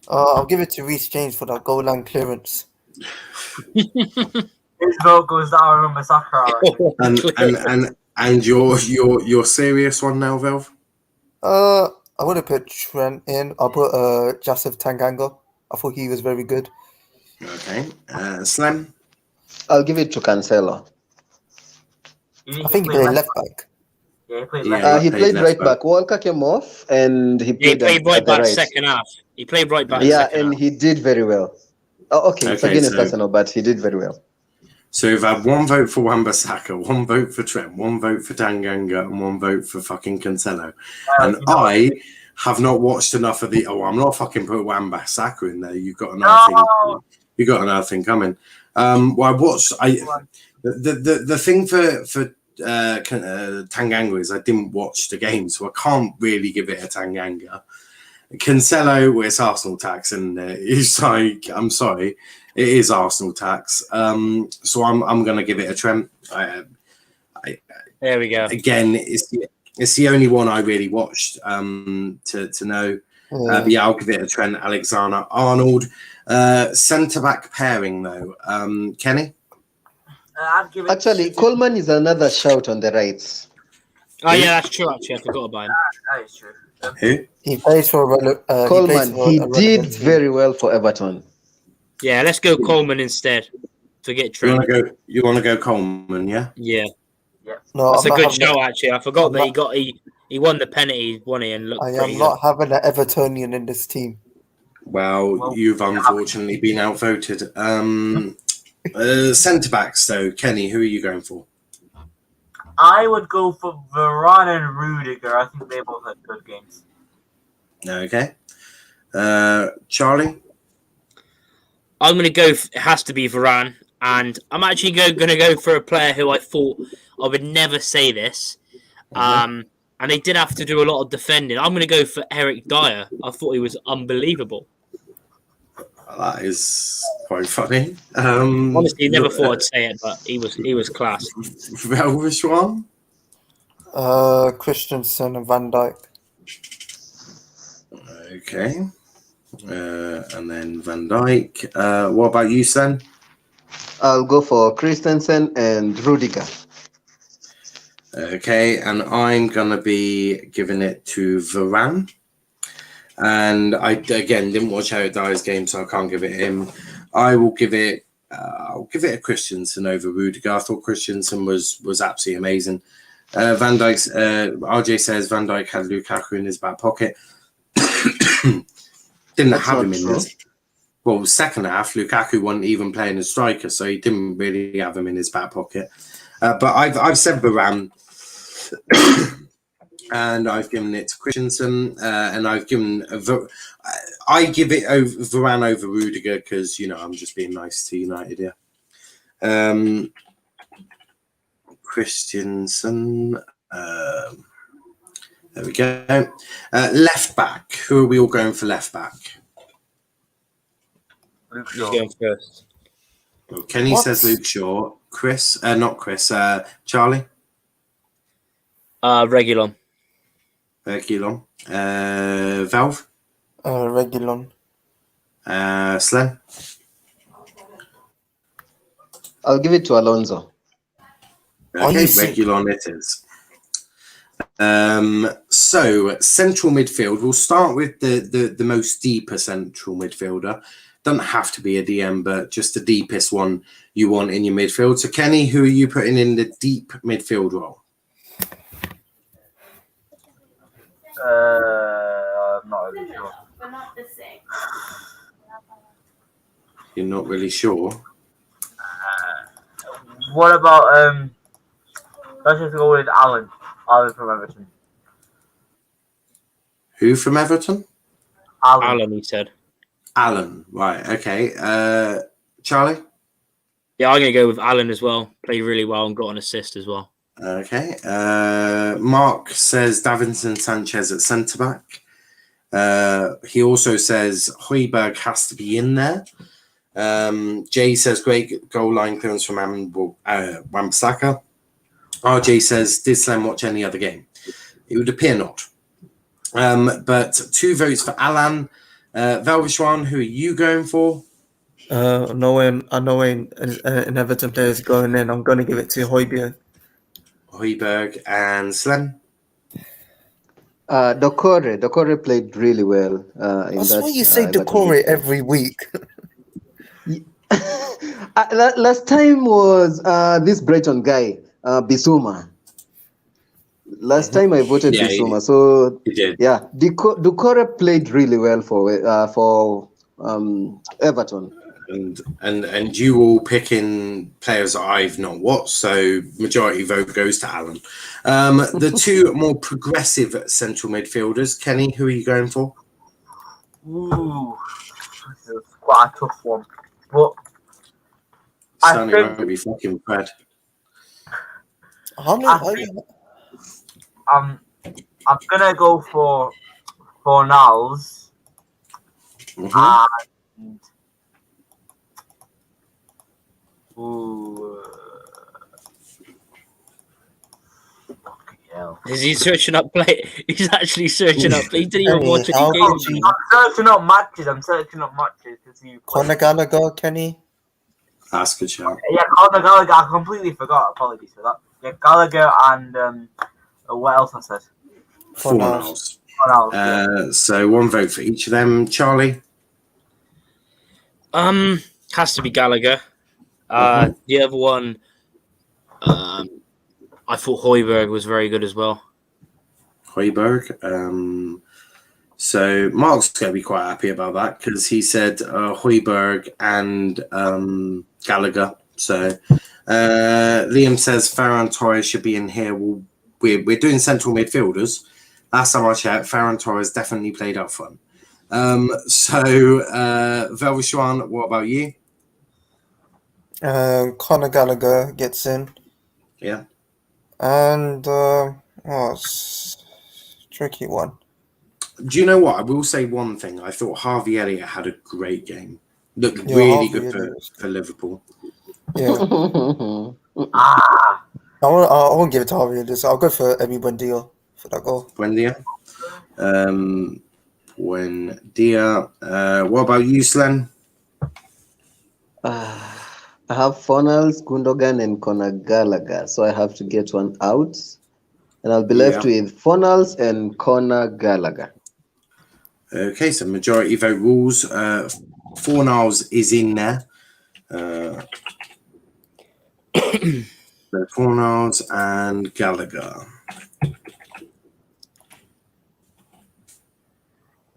S6: I'll give it to Reece James for that goal line clearance.
S7: His vote goes to Aaron Wan-Bissaka.
S2: And your serious one now, Velv?
S6: I would have put Trent in. I'll put Joseph Tanganga. I thought he was very good.
S2: Okay. Slam?
S8: I'll give it to Cancelo.
S6: I think he played left back.
S7: Yeah, he played left back.
S8: He played right back. Walker came off and he played
S5: right back second half. He played right back.
S8: Yeah, and he did very well. It's against Arsenal, but he did very well.
S2: So we've had one vote for Wan-Bissaka, one vote for Trent, one vote for Tanganga, and one vote for fucking Cancelo. And I have not watched enough of the. I'm not fucking put Wan-Bissaka in there. You've got another thing. You got another thing coming. Well, I watched. The thing for Tanganga is I didn't watch the game, so I can't really give it a Tanganga. Cancelo, well, it's Arsenal tax, and it's like, I'm sorry, it is Arsenal tax. So I'm going to give it a Trent.
S5: There we go.
S2: Again, it's the only one I really watched to know. But yeah, I'll give it a Trent Alexander-Arnold. Centre-back pairing, though. Kenny?
S8: Actually, Coleman is another shout on the right.
S5: Oh, yeah, that's true, actually. I forgot about him.
S7: That is true.
S2: Who?
S6: He plays for
S8: Coleman. He did very well for Everton.
S5: Yeah, let's go Coleman instead. Forget Trent.
S2: You want to go Coleman, yeah?
S5: Yeah.
S6: No,
S5: That's a good show, actually. I forgot that He won the penalty, won he, and looked
S6: I
S5: pretty
S6: am not having an Evertonian in this team.
S2: Well, you've unfortunately been outvoted. Centre backs, though. Kenny, who are you going for?
S7: I would go for Varane and Rudiger. I think they both had good games.
S2: Okay. Charlie?
S5: I'm going to go. It has to be Varane, and I'm actually going to go for a player who I thought I would never say this. And they did have to do a lot of defending. I'm going to go for Eric Dyer. I thought he was unbelievable.
S2: That is quite funny.
S5: Honestly, never thought I'd say it, but he was class.
S2: Velvishwan?
S6: Christensen and Van Dijk.
S2: Okay. And then Van Dijk. What about you, Sen?
S8: I'll go for Christensen and Rudiger.
S2: Okay, and I'm going to be giving it to Varane. And I, again, didn't watch Eric Dyer's game, so I can't give it him. I'll give it a Christensen over Rudiger. I thought Christensen was absolutely amazing. Van Dijk's, RJ says Van Dijk had Lukaku in his back pocket. Didn't have him in this. Well, second half, Lukaku wasn't even playing as striker, so he didn't really have him in his back pocket. But I've said Varane, and I've given it to Christensen, and I've given I give it over Varane over Rudiger because I'm just being nice to United here. Christensen. There we go. Left back. Who are we all going for left back?
S7: Luke
S5: Who's
S7: Shaw.
S5: going first?
S2: Well, Kenny says Luke Shaw. Chris, not Chris. Charlie.
S5: Regulon.
S2: Guillaume. Valve.
S6: Regulon.
S2: Slen.
S8: I'll give it to Alonso.
S2: Okay, Regulon it is. So central midfield. We'll start with the most deeper central midfielder. Doesn't have to be a DM, but just the deepest one you want in your midfield. So Kenny, who are you putting in the deep midfield role?
S7: I'm not really sure.
S2: You're not really sure.
S7: What about let's just go with Alan from Everton.
S2: Who from Everton?
S5: Alan, he said.
S2: Alan, right? Okay. Charlie.
S5: Yeah, I'm going to go with Alan as well. Played really well and got an assist as well.
S2: Okay. Mark says Davinson Sanchez at centre back. He also says Højbjerg has to be in there. Jay says great goal line clearance from Wan-Bissaka. RJ says did Slam watch any other game? It would appear not. But 2 votes for Alan. Velvishwan, who are you going for?
S6: Knowing an Everton player is going in, I'm going to give it to Højbjerg.
S2: Højbjerg and Slen.
S8: Dokore played really well.
S6: That's why you say Dokore every week.
S8: Last time was this Brighton guy, Bissouma. Last time I voted Bissouma, so
S2: he did.
S8: Yeah, Dokore played really well for Everton.
S2: And you all picking players that I've not watched, so majority vote goes to Alan. The 2 more progressive central midfielders, Kenny, who are you going for?
S7: Ooh, this is quite a tough one. But
S2: Sonny won't be fucking Fred.
S7: I'm gonna go for Niles. And fucking hell.
S5: Is he searching up play? He's actually searching up. He didn't even watch any games.
S7: I'm searching up matches to see.
S6: Conor Gallagher, Kenny.
S2: That's a good shout.
S7: Yeah, Conor Gallagher. I completely forgot. Apologies for that. Yeah, Gallagher and what else I said?
S2: Fornals.
S7: Yeah.
S2: So 1 vote for each of them. Charlie.
S5: Has to be Gallagher. The other one, I thought Højbjerg was very good as well.
S2: Højbjerg. So Mark's going to be quite happy about that because he said Højbjerg and Gallagher. So Liam says Ferran Torres should be in here. We're doing central midfielders. Last time I checked, Ferran Torres definitely played up front. Velvishuan, what about you?
S6: Conor Gallagher gets in.
S2: Yeah.
S6: And it's a tricky one.
S2: Do you know what? I will say one thing. I thought Harvey Elliott had a great game. Looked
S6: Yeah,
S2: really
S6: Harvey
S2: good
S6: Elliott.
S2: for Liverpool.
S6: Yeah. I won't give it to Harvey Elliott. I'll go for Emi Buendia for that goal.
S2: Buendia. Buendia. What about you, Slen?
S8: I have Fornals, Gundogan, and Conor Gallagher, so I have to get one out. And I'll be left with Fornals and Conor Gallagher.
S2: Okay, so majority vote rules. Fornals is in there. So Fornals and Gallagher.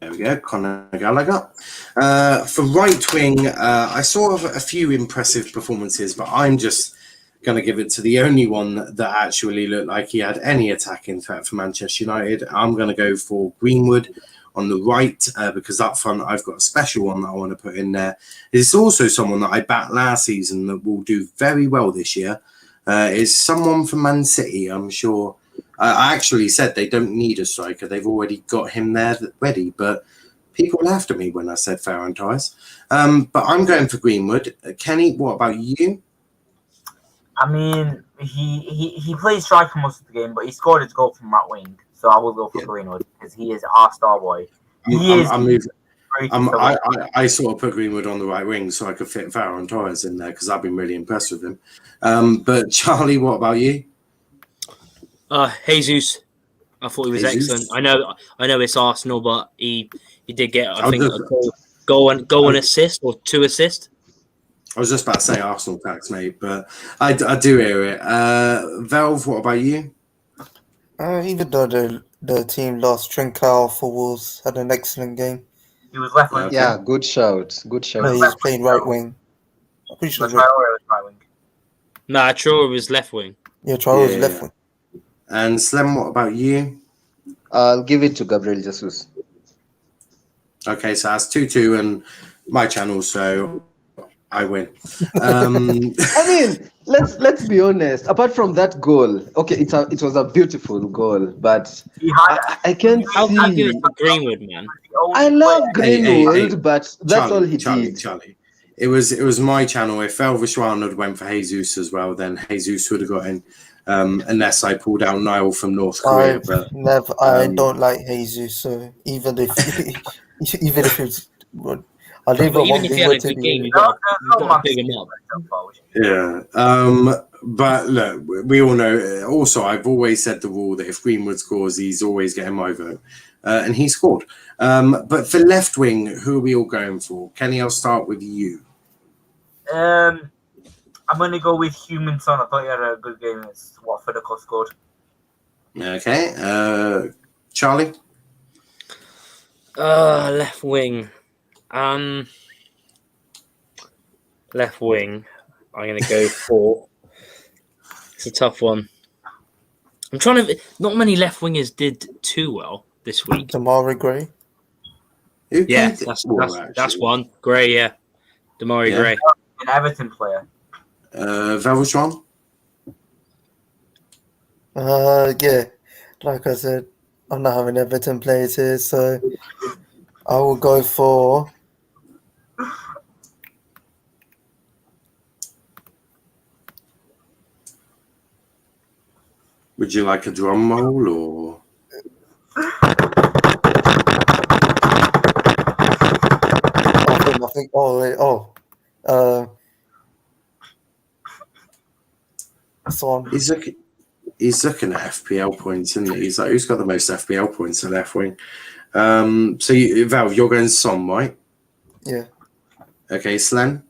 S2: There we go, Conor Gallagher. For right wing, I saw a few impressive performances, but I'm just going to give it to the only one that actually looked like he had any attacking threat for Manchester United. I'm going to go for Greenwood on the right because up front I've got a special one that I want to put in there. It's also someone that I backed last season that will do very well this year. Is someone from Man City, I'm sure. I actually said they don't need a striker. They've already got him there ready, but people laughed at me when I said Ferran Torres. But I'm going for Greenwood. Kenny, what about you?
S7: I mean, he plays striker most of the game, but he scored his goal from right wing, so I will go for Greenwood because he is our star boy.
S2: I sort of put Greenwood on the right wing so I could fit Ferran Torres in there because I've been really impressed with him. But Charlie, what about you?
S5: Jesus. I thought he was excellent. I know it's Arsenal, but he did get a goal and assist or 2 assists.
S2: I was just about to say Arsenal tax, mate, but I do hear it. Velv, what about you?
S6: Even though the team lost, Trincao for Wolves had an excellent game.
S7: He was left wing.
S8: Yeah, good shout. Good shout.
S6: No, he was playing right wing. I'm pretty sure.
S7: Traore was right wing.
S5: Nah, Traore was left wing.
S6: Yeah, Traore was left wing.
S2: And Slem, what about you?
S8: I'll give it to Gabriel Jesus.
S2: Okay, so that's 2-2 and my channel, so I win.
S8: I mean, let's be honest. Apart from that goal, okay, it was a beautiful goal, but I can't see.
S5: I'll give it to Greenwood, man.
S8: I love Greenwood, but that's all he did.
S2: Charlie, it was my channel. If Elvishwan had went for Jesus as well, then Jesus would have got in. Unless I pulled out Niall from North Korea.
S6: I don't like Jesus, so even if it's I'll leave it
S5: even if he had a good game, you got to big him up.
S2: Yeah. But look, we all know. Also, I've always said the rule that if Greenwood scores, he's always getting my vote, and he scored. But for left wing, who are we all going for? Kenny, I'll start with you.
S7: I'm going to go with Human Son. I thought he had a good game. It's Watford that scored.
S2: Okay. Charlie?
S5: Left wing. Left wing. I'm going to go for... It's a tough one. I'm trying to... Not many left wingers did too well this week.
S6: Demarai Gray?
S5: Yeah, that's one. Gray, yeah. Demarai Gray.
S7: An Everton player.
S2: Velvishwan?
S6: Yeah. Like I said, I'm not having Everton players here, so I will go for...
S2: Would you like a drum roll or?
S6: I think. Son.
S2: He's looking at FPL points, isn't he? He's like, who's got the most FPL points in left wing? So Val, you're going Son, right?
S6: Yeah.
S2: Okay, Slen.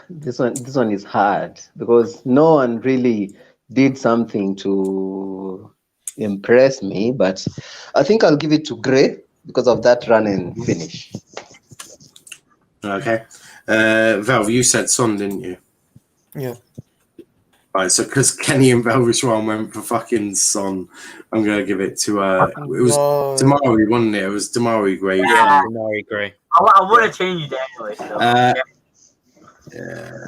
S8: This one is hard because no one really did something to impress me, but I think I'll give it to Gray because of that run and finish.
S2: Okay. Val, you said Son, didn't you?
S6: Yeah.
S2: Right, so because Kenny and Velvishwan went for fucking Son, I'm going to give it to, it was Damari, wasn't it? It was Damari Gray.
S5: Yeah, Damari Gray.
S7: I want to change it anyway. So.
S2: Yeah.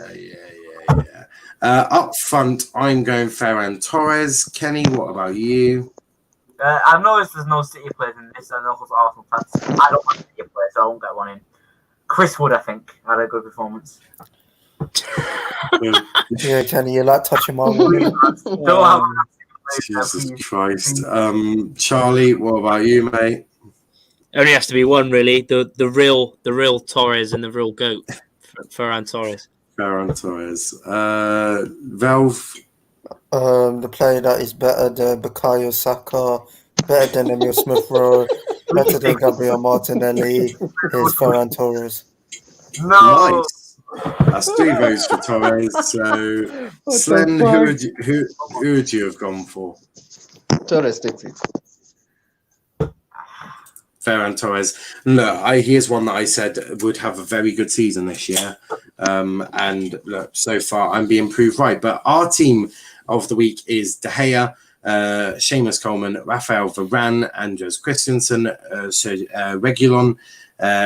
S2: Up front, I'm going Ferran Torres. Kenny, what about you?
S7: I've noticed there's no City players in this. I know it's Arsenal fans. I don't want City players, so I won't get one in. Chris Wood, I think, had a good performance.
S6: Yeah, Kenny, you like touching my woman.
S2: Jesus Christ. Charlie, what about you, mate?
S5: It only has to be one, really. The real Torres and the real GOAT, Ferran Torres.
S2: Ferran Torres. Valve.
S6: The player that is better than Bukayo Saka, better than Emil Smith Rowe, better than Gabriel Martinelli is Ferran Torres.
S7: No.
S2: Nice. That's 3 votes for Torres. So, Slen, who would you have gone for?
S8: Torres takes it.
S2: Ferran Torres. Look, here's one that I said would have a very good season this year. And look, so far I'm being proved right. But our team of the week is De Gea, Seamus Coleman, Raphael Varane, Andres Christensen, Reguilon,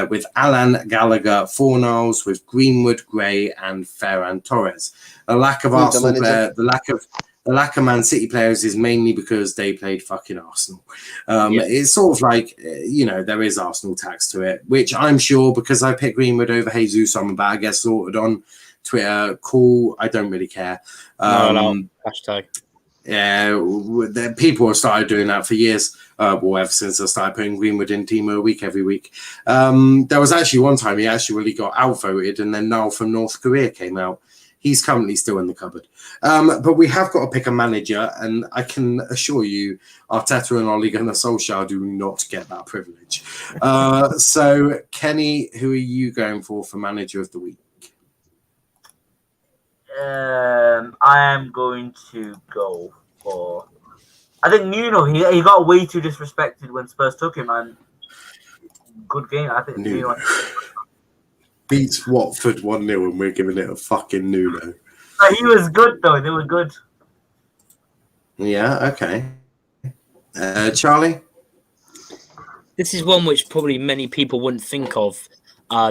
S2: with Alan Gallagher, Fornals, with Greenwood, Gray, and Ferran Torres. The lack of Arsenal player, the lack of Man City players is mainly because they played fucking Arsenal. It's sort of like, there is Arsenal tax to it, which I'm sure because I picked Greenwood over Jesus, I'm about to get sorted on Twitter. Cool, I don't really care.
S5: No. Hashtag.
S2: Yeah, people have started doing that for years. Ever since I started putting Greenwood in Team of the Week every week. There was actually one time he actually really got outvoted, and then Niall from North Korea came out. He's currently still in the cupboard. But we have got to pick a manager, and I can assure you, Arteta and Ole Gunnar Solskjaer do not get that privilege. So, Kenny, who are you going for manager of the week?
S7: I am going to go for. I think Nuno. He got way too disrespected when Spurs took him, and good game. I think Nuno
S2: beats Watford 1-0, and we're giving it a fucking Nuno.
S7: He was good though. They were good.
S2: Yeah. Okay. Charlie.
S5: This is one which probably many people wouldn't think of.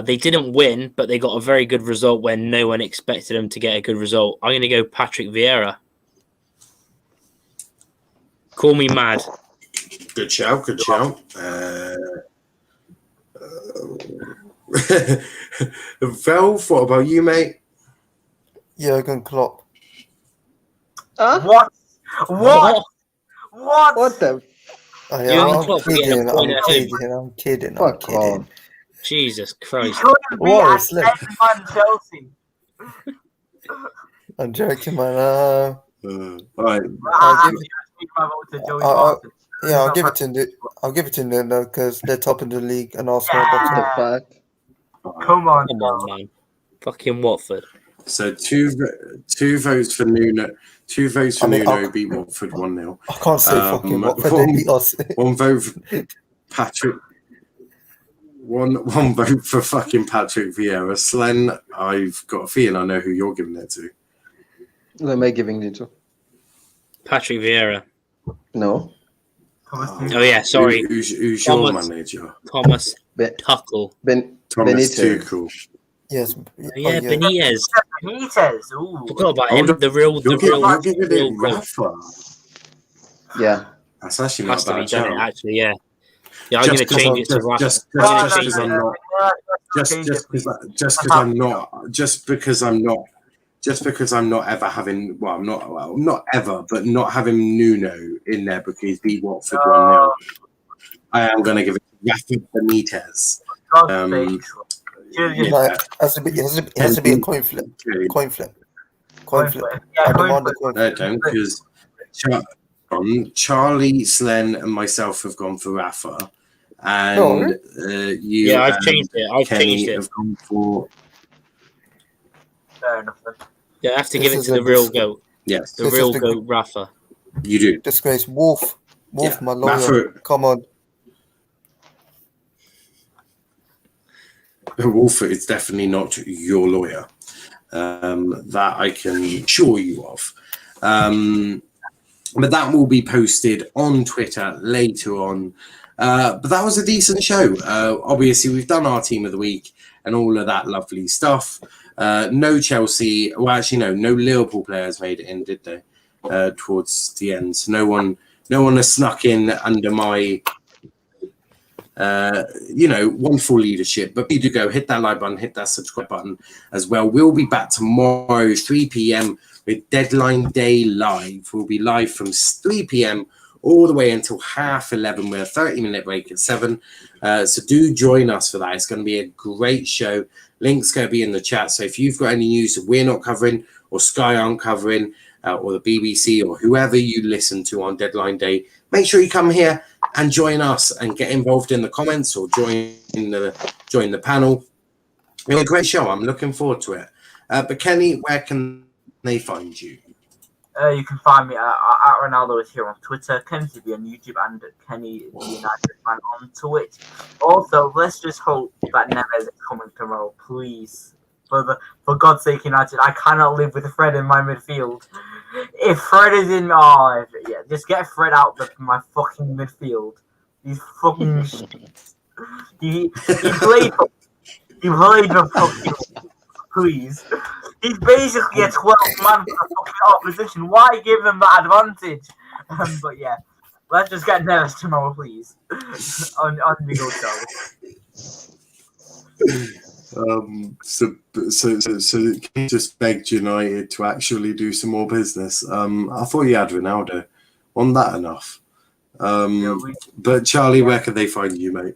S5: They didn't win, but they got a very good result when no one expected them to get a good result. I'm going to go Patrick Vieira. Call me mad.
S2: Good shout. Velv, what about you, mate?
S6: Jurgen Klopp.
S7: What?
S8: The?
S6: I'm kidding.
S5: Jesus Christ.
S7: Man Chelsea.
S6: I'm joking, man.
S2: Right.
S6: I'll give it to Nuno because they're top of the league and Arsenal bottom.
S7: Come on,
S5: man. Fucking Watford.
S2: So two votes for Nuno. 2 votes for Nuno beat Watford 1-0.
S6: I can't say fucking Watford. They beat us.
S2: 1 vote for Patrick. One vote for fucking Patrick Vieira. Slen, I've got a feeling I know who you're giving it to.
S8: Who am I giving it to?
S5: Patrick Vieira.
S8: No.
S5: Oh yeah, sorry.
S2: Who's your manager?
S5: Thomas Tuchel.
S2: Thomas Tuchel.
S6: Yes.
S5: Yeah, Benitez.
S7: Ooh.
S5: Forgot about him. The real
S2: Rafa.
S8: Yeah.
S2: That's actually
S5: has
S2: not
S5: to
S2: a
S5: be done.
S2: bad
S5: Actually, yeah. Yeah, I'm going to change it to Rafa.
S2: Just because I'm not ever having, not ever, but not having Nuno in there because he beat Watford 1-0. I am going to give it to Rafa Benitez.
S6: It has to be a coin flip. Coin flip. I demand a coin flip.
S2: Don't, because Charlie, Slen, and myself have gone for Rafa, and you.
S5: Yeah, I've changed it.
S2: Have gone for.
S7: Fair enough.
S5: Yeah, I have to give it to the real GOAT.
S2: Yes.
S5: The real goat, Rafa.
S2: You do.
S6: Disgrace. Wolf,
S2: Yeah.
S6: my lawyer.
S2: Rafa-
S6: Come on.
S2: Wolf is definitely not your lawyer. That I can assure you of. But that will be posted on Twitter later on. But that was a decent show. Obviously, we've done our team of the week and all of that lovely stuff. No Chelsea. Well, actually, no Liverpool players made it in, did they? Towards the end, so no one has snuck in under my wonderful leadership. But you do go hit that like button, hit that subscribe button as well. We'll be back tomorrow 3 p.m. with Deadline Day Live. We'll be live from 3 p.m. all the way until 11:30 with a 30-minute break at 7. So do join us for that. It's going to be a great show. Link's going to be in the chat. So if you've got any news that we're not covering or Sky aren't covering, or the BBC or whoever you listen to on Deadline Day, make sure you come here and join us and get involved in the comments or join the panel. It's a great show. I'm looking forward to it. But Kenny, where can they find you?
S7: You can find me at Ronaldo is here on Twitter, Kenny TV on YouTube, and Kenny the United fan on Twitch. Also, let's just hope that Neves is coming tomorrow, please. For God's sake, United, I cannot live with Fred in my midfield. If Fred is in, just get Fred out of my fucking midfield. He's fucking. he played for fucking. Please, he's basically a 12-man for the fucking opposition. Why give them that advantage? But yeah, let's just get Neves tomorrow, please. on the go
S2: So he just begged United to actually do some more business. I thought you had Ronaldo. Wasn't that enough? But Charlie, where can they find you, mate?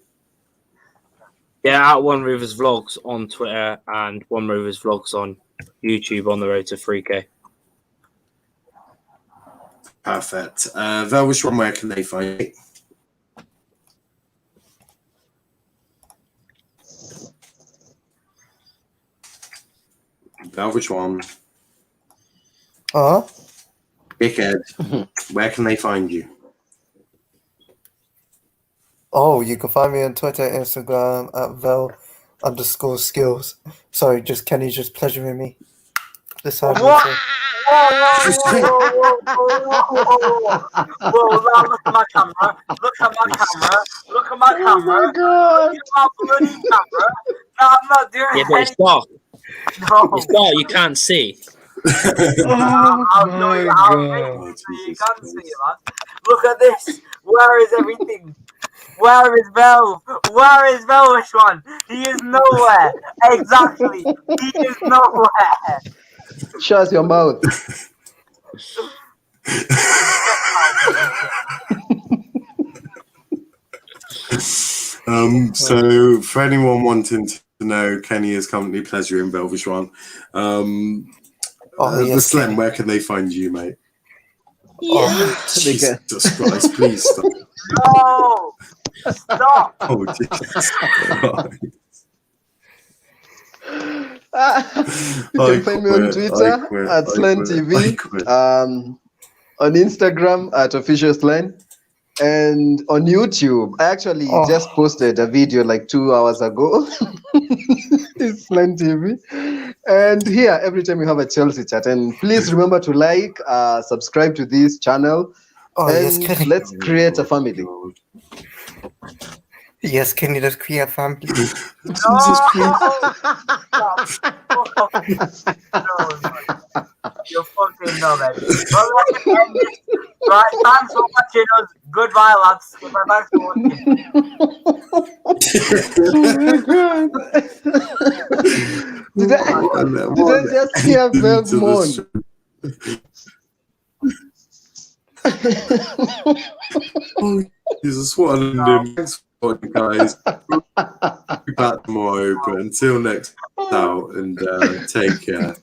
S5: Yeah, at One Rovers Vlogs on Twitter and One Rovers Vlogs on YouTube on the road to 3K.
S2: Perfect. Velvishwan, where can they find you? Velvishwan. Dickhead, where can they find you?
S6: Oh, you can find me on Twitter, Instagram at vel_skills. Sorry, Kenny's just pleasuring me. This time.
S7: Whoa, look at my camera. Look at my camera. Look at my camera.
S8: Oh my God.
S7: Look at my bloody camera. No, I'm not doing
S5: Yeah, but it's dark.
S7: No.
S5: It's dark, you can't see.
S7: I'll show you how to make it so you can see it, man. Look at this. Where is everything? Where is Vel? Where is Velvishwan? He is nowhere. Exactly. He is nowhere.
S8: Shut your mouth.
S2: So for anyone wanting to know, Kenny is currently pleasuring Velvishwan. The Slem, where can they find you, mate? Jesus Christ, please stop.
S7: No! Stop!
S2: Oh, Jesus Christ.
S8: You can find me on Twitter at SlenTV, on Instagram at Official Slen, and on YouTube. I actually just posted a video like 2 hours ago. It's SlenTV. And here, every time we have a Chelsea chat. And please remember to like, subscribe to this channel, and let's create a family.
S6: Yes, can you just create a family?
S2: Jesus Christ.
S7: You're fucking no, man. Well, let's end this. Right, thanks for watching us. Goodbye, lads. Goodbye, thanks for watching.
S8: Did I just hear Vel moan?
S2: Oh, Jesus, what an ending. Thanks for watching, guys. We'll be back tomorrow, but until next out, and take care.